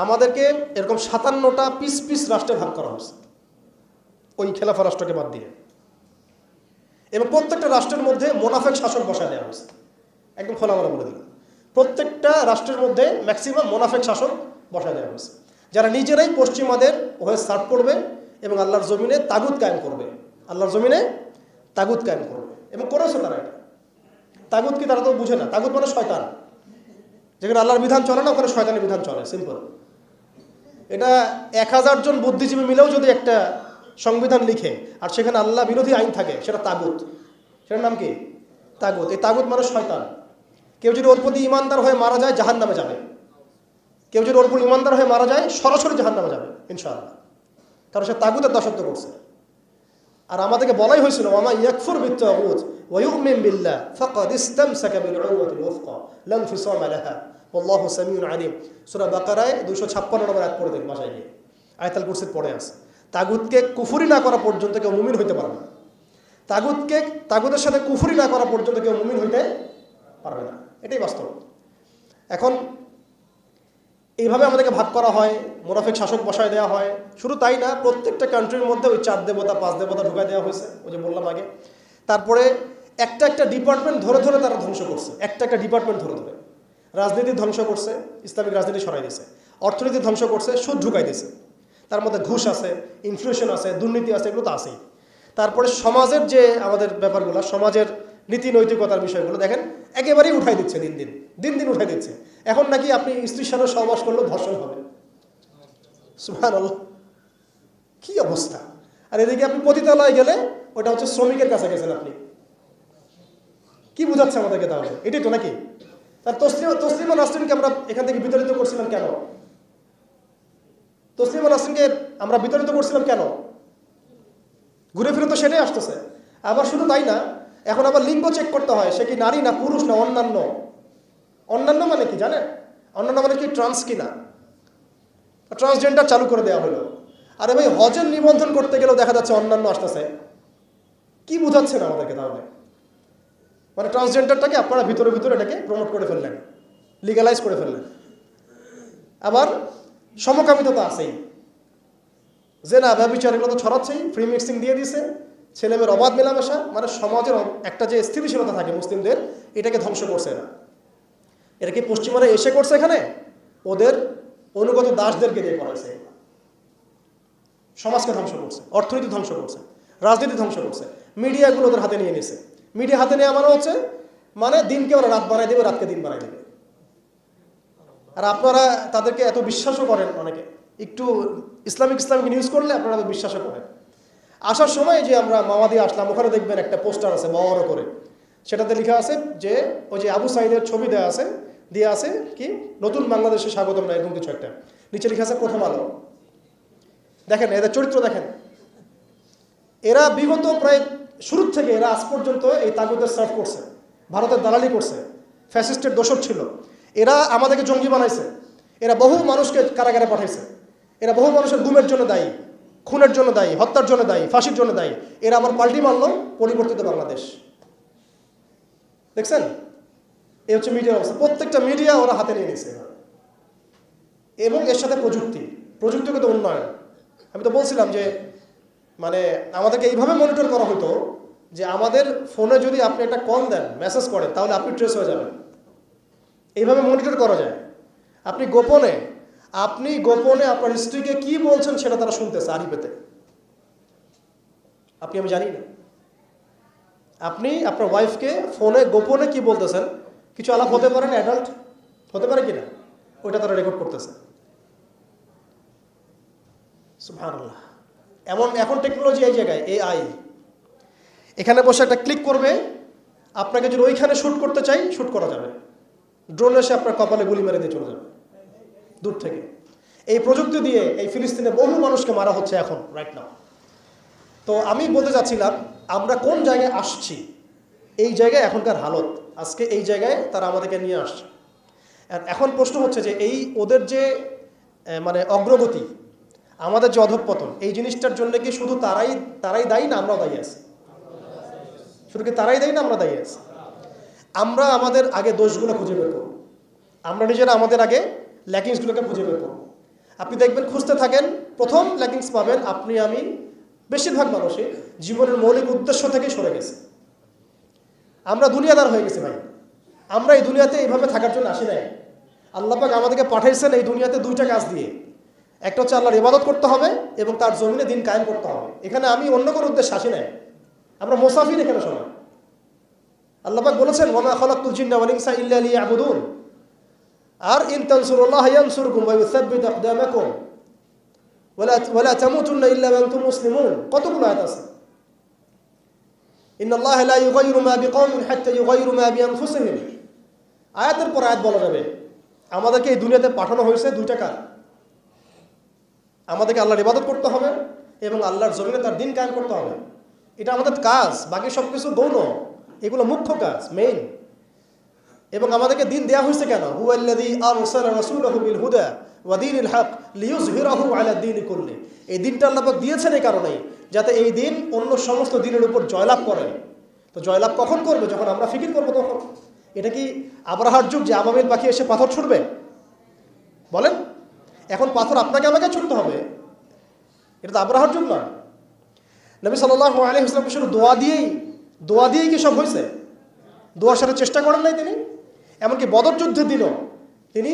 আমাদেরকে এরকম 57টা পিস পিস রাষ্ট্রে ভাগ করা হয়েছে, ওই খেলাফা রাষ্ট্রকে বাদ দিয়ে। এবং প্রত্যেকটা রাষ্ট্রের মধ্যে মোনাফেক শাসক বসায় দেওয়া হয়েছে। একদম খোলামেলা বলে দিলাম, প্রত্যেকটা রাষ্ট্রের মধ্যে ম্যাক্সিমাম মোনাফেক শাসক বসায় দেওয়া হয়েছে, যারা নিজেরাই পশ্চিমাদের হয়ে সার্ভ করবে এবং আল্লাহর জমিনে তাগুত কায়েম করবে, এবং করেছে তারা এটা। তাগুত কি তারা তো বুঝে না, তাগুত মানে শয়তান। যেখানে আল্লাহর বিধান চলে না, ওখানে শয়তানের বিধান চলে, সিম্পল। এটা 1000 জন বুদ্ধিজীবী মিলেও যদি একটা সংবিধান লিখে আর সেখানে আল্লাহ বিরোধী আইন থাকে, সেটা তাগুত। সেটার নাম কি? তাগুত। এই তাগুত মানে শয়তান। কেউ যদি ওর প্রতি ইমানদার হয়ে মারা যায়, জাহান্নামে যাবে। কেউ যদি ওর প্রতি ইমানদার হয়ে মারা যায়, সরাসরি জাহান্নামে যাবে ইনশাআল্লাহ, কারণ সে তাগুতের দাসত্ব করছে। আর আমাদেরকে বলাই হয়েছিল, ওয়ামা ইয়াকফুর বিত্তাগুত ওয়া ইউমিন বিল্লাহ ফাকাদ ইসতামসাকা বিল উরওয়াতিল ওয়াসকা লা ইনফিসামা লাহা ওয়াল্লাহু সামিউন আলিম। সূরা বাকারায় 256 নম্বর আয়াত পড়ে দেখুন, বাসায় গিয়ে আয়াতুল কুরসির পড়ে আছে। তাগুতকে কুফরি না করা পর্যন্ত কেউ মুমিন হইতে পারবে না। তাগুতের সাথে কুফরি না করা পর্যন্ত কেউ মুমিন হইতে পারবে না, এটাই বাস্তব। এখন এইভাবে আমাদেরকে ভাগ করা হয়, মুনাফিক শাসক বসায় দেওয়া হয়। শুধু তাই না, প্রত্যেকটা কান্ট্রির মধ্যে ওই 4 দেবতা 5 দেবতা ঢুকায় দেওয়া হয়েছে, ওই যে বললাম আগে। তারপরে একটা ডিপার্টমেন্ট ধরে ধরে তারা ধ্বংস করছে, একটা ডিপার্টমেন্ট ধরে ধরে। রাজনীতি ধ্বংস করছে, ইসলামিক রাজনীতি সরাই দিয়েছে। অর্থনীতি ধ্বংস করছে, সুদ ঢুকাই দিয়েছে। তার মধ্যে ঘুষ আছে, ইনফ্লেশন আছে, দুর্নীতি আছে, এগুলো তো আছেই। তারপরে সমাজের যে আমাদের ব্যাপারগুলো, সমাজের নীতি নৈতিকতার বিষয়গুলো দেখেন একেবারেই উঠাই দিচ্ছে, দিন দিন উঠাই দিচ্ছে। এখন নাকি আপনি স্ত্রীর সাথে সহবাস করলেও ধর্ষণ হবে। সুবহানাল্লাহ, কি অবস্থা! আর এদিকে আপনি পতিতালয়ে গেলে ওটা হচ্ছে শ্রমিকের কাছে গেছেন আপনি। কি বুঝাচ্ছে আমাদেরকে তাহলে? এটাই তো নাকি? তার তসলিমা নাসরিনকে আমরা এখান থেকে বিতাড়িত করছিলাম কেন? তসলিমা নাসরিনকে আমরা বিতাড়িত করছিলাম কেন? ঘুরে ফিরে তো সেটাই আসতেছে। আবার শুধু তাই না, এখন আবার লিঙ্গ চেক করতে হয়, সে কি নারী না পুরুষ না অন্যান্য। অন্যান্য মানে কি জানেন? অন্যান্য মানে কি ট্রান্স কিনা, ট্রান্সজেন্ডার চালু করে দেওয়া হলো। আরে ভাই, হজের নিবন্ধন করতে গেলেও দেখা যাচ্ছে অন্যান্য আসতেছে। কি বুঝাচ্ছেন আমাদেরকে তাহলে? মানে ট্রান্সজেন্ডারটাকে আপনারা ভিতরে ভিতরে এটাকে প্রমোট করে ফেললেন, লিগালাইজ করে ফেললেন। আবার সমকামিতা তো আছেই, যে না ব্যভিচার এগুলো তো ছড়াচ্ছেই, ফ্রি মিক্সিং দিয়ে দিছে, ছেলেমেয়ের অবাধ মেলামেশা। মানে সমাজের একটা যে স্থিতিশীলতা থাকে মুসলিমদের, এটাকে ধ্বংস করছে এরা। এটা কি পশ্চিমারা এসে করছে? এখানে ওদের অনুগত দাসদেরকে দিয়ে করাইছে। সমাজকে ধ্বংস করছে, অর্থনীতি ধ্বংস করছে, রাজনীতি ধ্বংস করছে। মিডিয়াগুলো ওদের হাতে নিয়ে নিছে। মিডিয়া হাতে নেওয়া মানে হচ্ছে মানে দিনকে ওরা রাত বানাই দেবে, রাতকে দিন বানাই দেবে। আর আপনারা তাদেরকে এত বিশ্বাসও করেন, অনেকে একটু ইসলামিক নিউজ করলে আপনারা বিশ্বাসও করেন। আসার সময় যে আমরা মাওয়াদি আসলাম, ওখানে দেখবেন একটা পোস্টার আছে বড় করে, সেটাতে লেখা আছে যে ওই যে আবু সাইদের ছবি দেওয়া আছে, দিয়ে আছে কি নতুন বাংলাদেশে স্বাগতম না এরকম কিছু একটা, নিচে লেখা আছে প্রথম আলো। দেখেন এদের চরিত্র দেখেন। এরা বিগত প্রায় শুরুর থেকে এরা আজ পর্যন্ত এই তাগুতের সার্ভ করছে, ভারতের দালালি করছে, ফ্যাসিস্টের দোসর ছিল। এরা আমাদেরকে জঙ্গি বানাইছে, এরা বহু মানুষকে কারাগারে পাঠাইছে, এরা বহু মানুষের গুমের জন্য দায়ী, খুনের জন্য দায়ী, হত্যার জন্য দায়ী, ফাঁসির জন্য দায়ী। এরা আবার পাল্টি মারল পরিবর্তিত বাংলাদেশ। দেখছেন? এই হচ্ছে মিডিয়ার অবস্থা। প্রত্যেকটা মিডিয়া ওরা হাতে নিয়ে নিয়েছে, এবং এর সাথে প্রযুক্তিগত উন্নয়ন। আমি তো বলছিলাম যে মানে আমাদেরকে এইভাবে মনিটর করা হতো যে আমাদের ফোনে যদি আপনি একটা কল দেন, মেসেজ করেন, তাহলে আপনি ট্রেস হয়ে যাবেন। এইভাবে মনিটর করা যায়। আপনি গোপনে আপনার স্ত্রীকে কি বলছেন সেটা তারা শুনতেছে আড়ি পেতে। আপনি আমি জানি না। আপনি আপনার ওয়াইফকে ফোনে গোপনে কি বলতেছেন, কিছু আলাপ হতে পারে না, অ্যাডাল্ট হতে পারে কিনা, ওইটা তারা রেকর্ড করতেছে। সুবহানাল্লাহ। এখন টেকনোলজি এই জায়গায়, এআই, এখানে বসে একটা ক্লিক করবে, আপনাকে যদি ওইখানে শ্যুট করতে চাই শ্যুট করা যাবে, ড্রোন এসে আপনার কপালে গুলি মেরে দিয়ে চলে যাবে দূর থেকে। এই প্রযুক্তি দিয়ে এই ফিলিস্তিনে বহু মানুষকে মারা হচ্ছে এখন, রাইট নাও। তো আমি বলতে চাচ্ছিলাম, আমরা কোন জায়গায় আসছি, এই জায়গায় এখনকার হালত, আজকে এই জায়গায় তারা আমাদেরকে নিয়ে আসছে। এখন প্রশ্ন হচ্ছে যে এই ওদের যে মানে অগ্রগতি, আমাদের যে অধঃপতন, এই জিনিসটার জন্য কি শুধু তারাই দায়ী না আমরাও দায়ী আছি? শুধু কি তারাই দায়ী না আমরা দায়ী আছি? আমরা আমাদের আগে দোষগুলো খুঁজে বের করব, আমরা নিজেরা আমাদের আগে ল্যাকিংসগুলোকে খুঁজে বের করব। আপনি দেখবেন, খুঁজতে থাকেন, প্রথম ল্যাকিংস পাবেন আপনি আমি, বেশিরভাগ মানুষই জীবনের মৌলিক উদ্দেশ্য থেকে সরে গেছে। আমরা দুনিয়াদার হয়ে গেছি ভাই। আমরা এই দুনিয়াতে এইভাবে থাকার জন্য আসি নাই। আল্লাহ পাক আমাদেরকে পাঠাইছেন এই দুনিয়াতে দুইটা কাজ দিয়ে। একটা হচ্ছে আল্লাহর ইবাদত করতে হবে এবং তার জমিনে দিন কায়েম করতে হবে। এখানে আমি অন্য কোনো উদ্দেশ্যে আসি নাই, আমরা মুসাফির এখানে সবাই। আল্লাহ পাক বলেছেন, ওয়া মা খালাকতুল জিন্না ওয়াল ইনসা ইল্লা লিয়াবুদুন, আর ইন তানসুরুল্লাহা ইয়ানসুরকুম ওয়া ইউসাব্বিত আকদামাকুম ওয়ালা তামুতুন্না ইল্লা ওয়া আনতুম মুসলিমুন। কতগুলো আয়াত আছে। ইন্নাল্লাহা লা ইউগাইয়িরু মা বিকওমিন হাত্তা ইউগাইয়িরু মা বিআনফুসিহিম। আয়াতের পর আয়াত বলা যাবে আমাদেরকে এই দুনিয়াতে পাঠানো হয়েছে দুইটা কাজ। আমাদেরকে আল্লাহর ইবাদত করতে হবে এবং আল্লাহর জমিনে তার দিন কায়েম করতে হবে। এটা আমাদের কাজ, বাকি সব কিছু গৌণ, এগুলো মুখ্য কাজ, মেইন। এবং আমাদেরকে দিন দেয়া হয়েছে কেন? হুয়াল্লাযী আরসালা রাসূলাহু বিল হুদা ওয়া দীনিল হক লিইয়ুযহিরাহু আলা দীনি কুল্লি। এই দিনটা আল্লাহ পাক দিয়েছেন এই কারণেই, যাতে এই দিন অন্য সমস্ত দিনের উপর জয়লাভ করে। তো জয়লাভ কখন করবে? যখন আমরা ফিকির করবো তখন। এটা কি আব্রাহার যুগ যে আবাবিল পাখি এসে পাথর ছুটবে? বলেন, এখন পাথর আপনাকে আমাকে ছুটতে হবে? এটা তো আব্রাহার যুগ না। নবী সাল্লাল্লাহু আলাইহি ওয়াসাল্লাম শুধু দোয়া দিয়েই কি সব হয়েছে? দোয়ার সাথে চেষ্টা করেন নাই তিনি? এমনকি বদর যুদ্ধের দিনও তিনি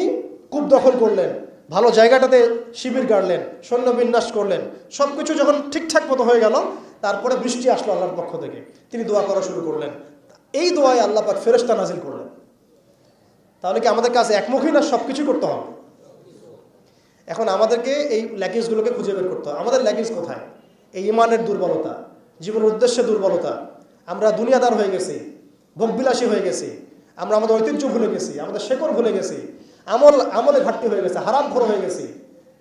কূপ দখল করলেন, ভালো জায়গাটাতে শিবির গাড়লেন, সৈন্য বিন্যাস করলেন, সব কিছু যখন ঠিকঠাক মতো হয়ে গেল, তারপরে বৃষ্টি আসলো আল্লাহর পক্ষ থেকে, তিনি দোয়া করা শুরু করলেন। এই দোয়ায় আল্লাহ পাক ফেরেশতা নাজিল করলেন। তাহলে কি আমাদের কাছে একমুখী না সব কিছু করতে হবে? এখন আমাদেরকে এই ল্যাকিংসগুলোকে খুঁজে বের করতে হবে। আমাদের ল্যাকিংস কোথায়? এই ইমানের দুর্বলতা, জীবনের উদ্দেশ্যে দুর্বলতা। আমরা দুনিয়াদার হয়ে গেছি, ভোগবিলাসী হয়ে গেছি, আমরা আমাদের ঐতিহ্য ভুলে গেছি, আমাদের শেকড় ভুলে গেছি, আমলে ঘাটতি হয়ে গেছে, হারামখোর হয়ে গেছি,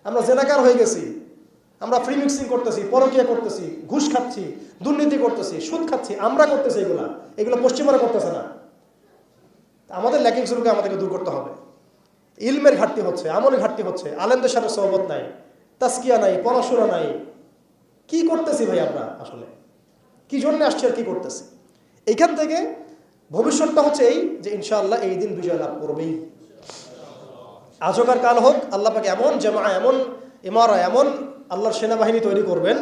আমরা জেনাকার হয়ে গেছি, আমরা ফ্রি মিক্সিং করতেছি, পরকীয়া করতেছি, ঘুষ খাচ্ছি, দুর্নীতি করতেছি, সুদ খাচ্ছি, আমরা করতেছি। এগুলো পশ্চিমারা করতেছে না। আমাদের ল্যাকিংসগুলোকে আমাদেরকে দূর করতে হবে। ইলমের ঘাটতি হচ্ছে, আমলের ঘাটতি হচ্ছে, আলেমদের সাথে সহবত নাই, তাসকিয়া নাই, পড়াশোনা নাই। কি করতেছি ভাই আমরা? আসলে কি জন্য আসছি আর কি করতেছি? এইখান থেকে ভবিষ্যৎটা হচ্ছে এই যে ইনশাআল্লাহ এই দিন বিজয় লাভ করবেই। আজকার কাল হোক, আল্লাহ পাক এমন জামা, এমন ইমারা, এমন আল্লাহর সেনাবাহিনী তৈরি করবেন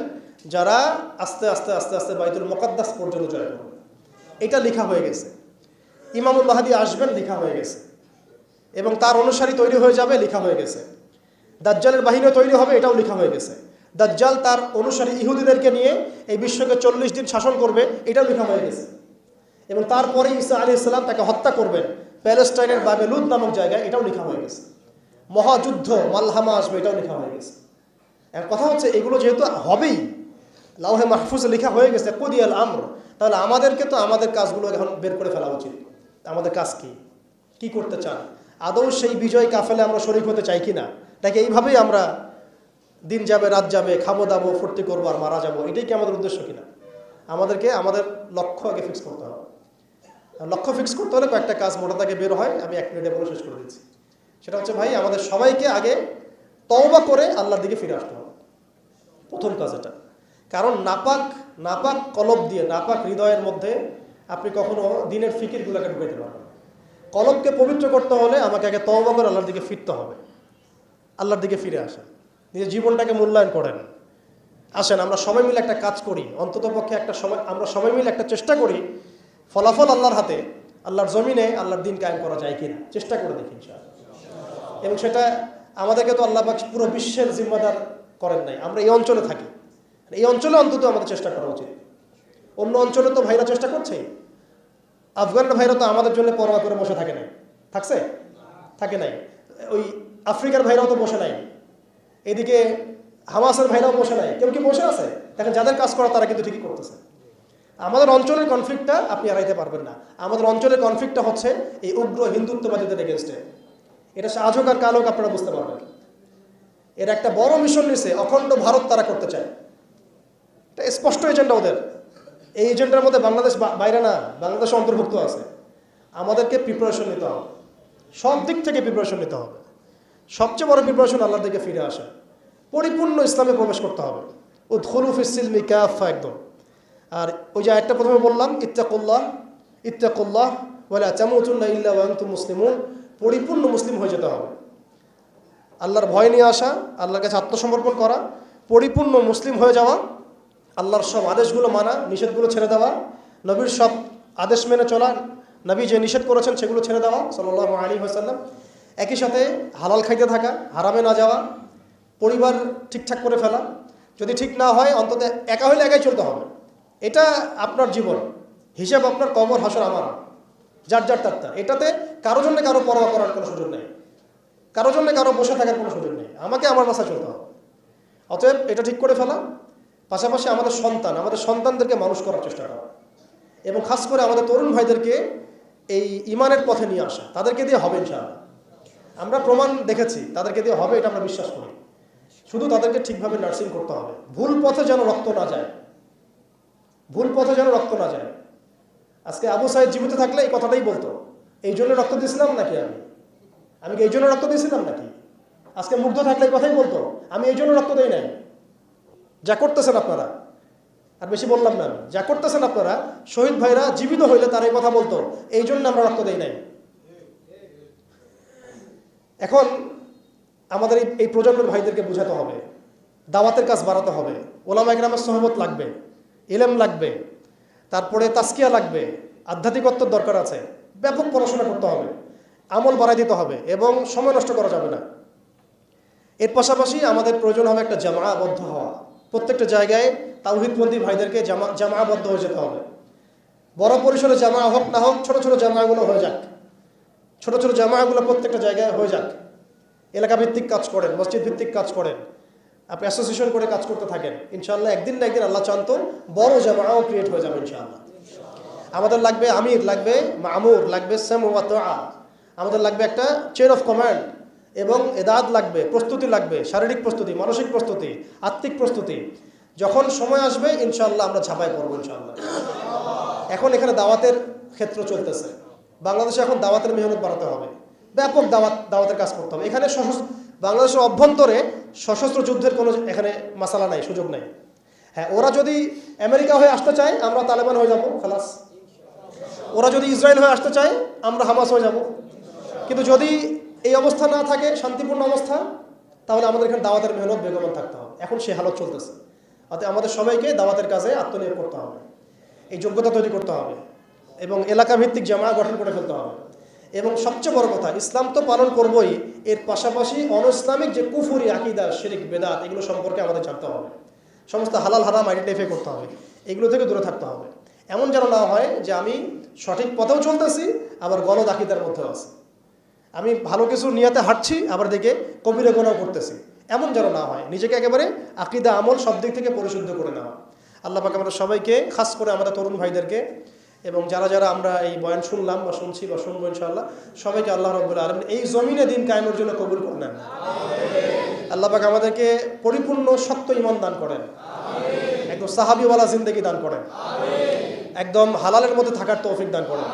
যারা আস্তে আস্তে আস্তে আস্তে বাইতুল মুকাদ্দাস পর্যন্ত জয় করবে। এটা লেখা হয়ে গেছে। ইমামুল মাহদী আসবেন, লেখা হয়ে গেছে, এবং তার অনুসারী তৈরি হয়ে যাবে, লেখা হয়ে গেছে। দাজ্জালের বাহিনীও তৈরি হবে, এটাও লেখা হয়ে গেছে। দাজ্জাল তার অনুসারী ইহুদিদেরকে নিয়ে এই বিশ্বকে 40 দিন শাসন করবে, এটাও লেখা হয়ে গেছে। এবং তারপরে ঈসা আলাইহিস সালাম তাকে হত্যা করবেন প্যালেস্টাইনের বাবেলুদ নামক জায়গায়, এটাও লেখা হয়ে গেছে। মহাযুদ্ধ মালহামা আসবে, এটাও লেখা হয়ে গেছে। এক কথা হচ্ছে এগুলো যেহেতু হবেই, লাউহে মাহফুজে লেখা হয়ে গেছে কুদিয়াল আমর, তাহলে আমাদেরকে তো আমাদের কাজগুলো এখন বের করে ফেলা উচিত। আমাদের কাজ কি করতে চান? আদৌ সেই বিজয় কাফেলে আমরা শরীক হতে চাই কিনা, নাকি এইভাবেই আমরা দিন যাবে রাত যাবে, খাবো দাবো, ফুর্তি করবো আর মারা যাবো, এটাই কি আমাদের উদ্দেশ্য কিনা? আমাদেরকে আমাদের লক্ষ্য আগে ফিক্স করতে হবে। লক্ষ্য ফিক্স করতে হলে কয়েকটা কাজ মোটা দাগে বের হয়, আমি 1 মিনিটে বলে শেষ করে দিচ্ছি। সেটা হচ্ছে ভাই, আমাদের সবাইকে আগে তওবা করে আল্লাহর দিকে ফিরে আসতে হবে, প্রথম কাজ এটা। কারণ নাপাক কলব দিয়ে, নাপাক হৃদয়ের মধ্যে আপনি কখনো দিনের ফিকিরগুলোকে ঢুকাইতে পারবেন। কলবকে পবিত্র করতে হলে আমাকে আগে তওবা করে আল্লাহর দিকে ফিরতে হবে। আল্লাহর দিকে ফিরে আসেন, নিজের জীবনটাকে মূল্যায়ন করেন। আসেন আমরা সবাই মিলে একটা কাজ করি, অন্তত পক্ষে একটা সময় আমরা সবাই মিলে একটা চেষ্টা করি, ফলাফল আল্লাহর হাতে, আল্লাহর জমিনে আল্লাহর দিন কায়েম করা যায় কিনা চেষ্টা করে দেখি ইনশাআল্লাহ। এবং সেটা আমাদেরকে তো আল্লাহ পাক পুরো বিশ্বের জিম্মাদার করেন নাই, আমরা এই অঞ্চলে থাকি, এই অঞ্চলে অন্তত আমাদের চেষ্টা করা উচিত। অন্য অঞ্চলে তো ভাইরা চেষ্টা করছেই। আফগানের ভাইরা তো আমাদের জন্য পরোয়া করে বসে থাকে নাই, থাকছে? থাকে নাই। ওই আফ্রিকার ভাইরাও তো বসে নাই, এদিকে হামাসের ভাইরাও বসে নাই। কেউ কি বসে আছে? দেখেন, যাদের কাজ করা তারা কিন্তু ঠিকই করতেছে। আমাদের অঞ্চলের কনফ্লিক্টটা আপনি এড়াইতে পারবেন না। আমাদের অঞ্চলের কনফ্লিক্টটা হচ্ছে এই উগ্র হিন্দুত্ববাদীদের এগেনস্টে। এটা আজ হোক আর কাল হোক আপনারা বুঝতে পারবেন। এর একটা বড় মিশন নিছে, অখণ্ড ভারত তারা করতে চায়। এটা স্পষ্ট এজেন্ডা ওদের। এই এজেন্ডার মধ্যে বাংলাদেশ বাইরে না, বাংলাদেশ অন্তর্ভুক্ত আছে। আমাদেরকে প্রিপারেশন নিতে হবে, সব দিক থেকে প্রিপারেশন নিতে হবে। সবচেয়ে বড় প্রিপারেশন আল্লাহর দিকে ফিরে আসা, পরিপূর্ণ ইসলামে প্রবেশ করতে হবে। উদখুলু ফিস-সিলমি কাফা, একদম। আর ওই যে একটা প্রথমে বললাম, ইত্তাকুল্লাহ ইত্তাকুল্লাহ ওয়ালা তামুতুন্না ইল্লা ওয়া আনতুম মুসলিমুন, পরিপূর্ণ মুসলিম হয়ে যেতে হবে। আল্লাহর ভয় নিয়ে আসা, আল্লাহর কাছে আত্মসমর্পণ করা, পরিপূর্ণ মুসলিম হয়ে যাওয়া, আল্লাহর সব আদেশগুলো মানা, নিষেধগুলো ছেড়ে দেওয়া, নবীর সব আদেশ মেনে চলা, নবী যে নিষেধ করেছেন সেগুলো ছেড়ে দেওয়া সাল্লাল্লাহু আলাইহি ওয়াসাল্লাম। একই সাথে হালাল খাইতে থাকা, হারামে না যাওয়া, পরিবার ঠিকঠাক করে ফেলা। যদি ঠিক না হয় অন্তত একা হইলে একাই চলতে হবে। এটা আপনার জীবন, হিসাব আপনার, কবর হাসর আমার, যার যার তার। এটাতে কারো জন্য কারো পরোয়া করার কোনো সুযোগ নেই, কারো জন্য কারো বসে থাকার কোনো সুযোগ নেই। আমাকে আমার রাস্তায় চলতে হবে। অতএব এটা ঠিক করে ফেলা, পাশাপাশি আমাদের সন্তানদেরকে মানুষ করার চেষ্টা করা, এবং খাস করে আমাদের তরুণ ভাইদেরকে এই ইমানের পথে নিয়ে আসা। তাদেরকে দিয়ে হবে ইনশাআল্লাহ। আমরা প্রমাণ দেখেছি তাদেরকে দিয়ে হবে, এটা আমরা বিশ্বাস করি। শুধু তাদেরকে ঠিকভাবে নার্সিং করতে হবে। ভুল পথে যেন রক্ত না যায়, ভুল পথে যেন রক্ত না যায়। আজকে আবু সাইদ জীবিত থাকলে এই কথাটাই বলতো, এই জন্য রক্ত দিয়েছিলাম নাকি, আমি কি এই জন্য রক্ত দিয়েছিলাম নাকি? আজকে মুগ্ধ থাকলে এই কথাই বলতো, আমি এই জন্য রক্ত দেই নাই। যা করতেছেন আপনারা, আর বেশি বললাম না, যা করতেছেন আপনারা, শহীদ ভাইরা জীবিত হইলে তারা এই কথা বলতো, এই জন্য আমরা রক্ত দেই নাই। এখন আমাদের এই প্রজন্মের ভাইদেরকে বোঝাতে হবে, দাওয়াতের কাজ বাড়াতে হবে, ওলামা ইকরামের সহবত লাগবে, ইলম লাগবে, তারপরে তাসকিয়া লাগবে, আধ্যাত্মিকত্বর দরকার আছে, ব্যাপক পড়াশোনা করতে হবে, আমল বাড়াই দিতে হবে, এবং সময় নষ্ট করা যাবে না। এর পাশাপাশি আমাদের প্রয়োজন হবে একটা জামাআবদ্ধ হওয়া। প্রত্যেকটা জায়গায় তাওহীদপন্থী ভাইদেরকে জামাআবদ্ধ হয়ে যেতে হবে। বড় পরিসরে জামা হোক না হোক, ছোট ছোট জামাগুলো হয়ে যাক, ছোট ছোট জামাগুলো প্রত্যেকটা জায়গায় হয়ে যাক। এলাকা ভিত্তিক কাজ করেন, মসজিদ ভিত্তিক কাজ করেন, আপনি অ্যাসোসিয়েশন করে কাজ করতে থাকেন। ইনশাআল্লাহ একদিন না একদিন আল্লাহ চান তো বড় জামাও ক্রিয়েট হয়ে যাবে ইনশাআল্লাহ। আমাদের লাগবে আমির, লাগবে মামুর, লাগবে সাম ওয়া তাআ, আমাদের লাগবে একটা চেইন অফ কমান্ড, এবং এদাদ লাগবে, প্রস্তুতি লাগবে, শারীরিক প্রস্তুতি, মানসিক প্রস্তুতি, আত্মিক প্রস্তুতি। যখন সময় আসবে ইনশাআল্লাহ আমরা ঝাঁপাই পড়বো ইনশাআল্লাহ। এখন এখানে দাওয়াতের ক্ষেত্র চলতেছে, বাংলাদেশে এখন দাওয়াতের মেহনত বাড়াতে হবে, ব্যাপক দাওয়াতের কাজ করতে হবে। এখানে বাংলাদেশের অভ্যন্তরে সশস্ত্র যুদ্ধের কোনো এখানে মাসালা নাই, সুযোগ নাই। হ্যাঁ, ওরা যদি আমেরিকা হয়ে আসতে চায় আমরা তালেবান হয়ে যাব, খালাস। ওরা যদি ইসরায়েল হয়ে আসতে চায় আমরা হামাস হয়ে যাব। কিন্তু যদি এই অবস্থা না থাকে, শান্তিপূর্ণ অবস্থা, তাহলে আমাদের এখানে দাওয়াতের মেহনত বেগমান থাকতে হবে। এখন সে হালত চলতেছে, অর্থাৎ আমাদের সবাইকে দাওয়াতের কাজে আত্মনিয়োগ করতে হবে, এই যোগ্যতা তৈরি করতে হবে, এবং এলাকা ভিত্তিক জামা গঠন করে ফেলতে হবে। এবং সবচেয়ে বড় কথা, ইসলাম তো পালন করবই, এর পাশাপাশি অনইসলামিক যে কুফরি আকীদা, শিরক, বেদাত, এগুলো সম্পর্কে আমাদের জানতে হবে। সমস্ত হালাল হারাম আইডেন্টিফাই করতে হবে, এগুলো থেকে দূরে থাকতে হবে। এমন যেন না হয় যে আমি সঠিক পথেও চলতেছি আবার গলদ আকীদার মধ্যেও আছি, আমি ভালো কিছু নিয়াতে হাঁটছি আবার দেখে কবিরা গুনাহ করতেছি, এমন যেন না হয়। নিজেকে একেবারে আকীদা আমল সব দিক থেকে পরিশুদ্ধ করে নেওয়া। আল্লাহ পাক আমাদের সবাইকে, খাস করে আমাদের তরুণ ভাইদেরকে, এবং যারা যারা আমরা এই বয়ান শুনলাম বা শুনছি বা শুনবো ইনশাআল্লাহ, সবাইকে আল্লাহ রাব্বুল আলামিন এই জমিনে দিন কায়েমের জন্য কবুল করে নেন। আল্লাহ পাক আমাদেরকে পরিপূর্ণ সত্য ঈমান দান করেন, একদম সাহাবীওয়ালা জিন্দেগি দান করেন, একদম হালালের মধ্যে থাকার তৌফিক দান করেন,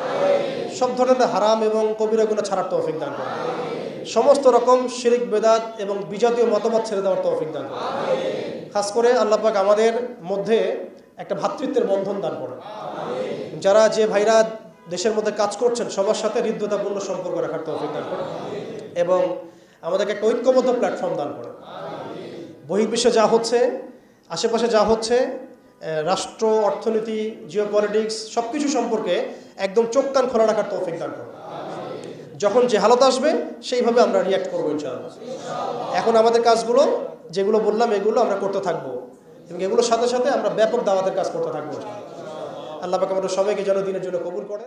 সব ধরনের হারাম এবং কবিরা গুনাহ ছাড়ার তৌফিক দান করেন, সমস্ত রকম শিরক, বেদাত এবং বিজাতীয় মতবাদ ছেড়ে দেওয়ার তৌফিক দান করেন। খাস করে আল্লাহ পাক আমাদের মধ্যে একটা ভ্রাতৃত্বের বন্ধন দান করেন। যারা যে ভাইরা দেশের মধ্যে কাজ করছেন সবার সাথে হৃদ্যতাপূর্ণ সম্পর্ক রাখার তৌফিক দান করেন, এবং আমাদেরকে একটা ঐক্যবদ্ধ প্ল্যাটফর্ম দান করেন। বহির্বিশ্বে যা হচ্ছে, আশেপাশে যা হচ্ছে, রাষ্ট্র, অর্থনীতি, জিওপলিটিক্স, সব কিছু সম্পর্কে একদম চোখ কান খোলা রাখার তৌফিক দান করেন। যখন যে হালত আসবে সেইভাবে আমরা রিয়াক্ট করবো ইনশাআল্লাহ। এখন আমাদের কাজগুলো যেগুলো বললাম এগুলো আমরা করতে থাকবো, এবং এগুলোর সাথে সাথে আমরা ব্যাপক দাওয়াতের কাজ করতে থাকবো। আল্লাহ পাক আমাদের সবাইকে যেন দিনের জন্য কবুল করেন।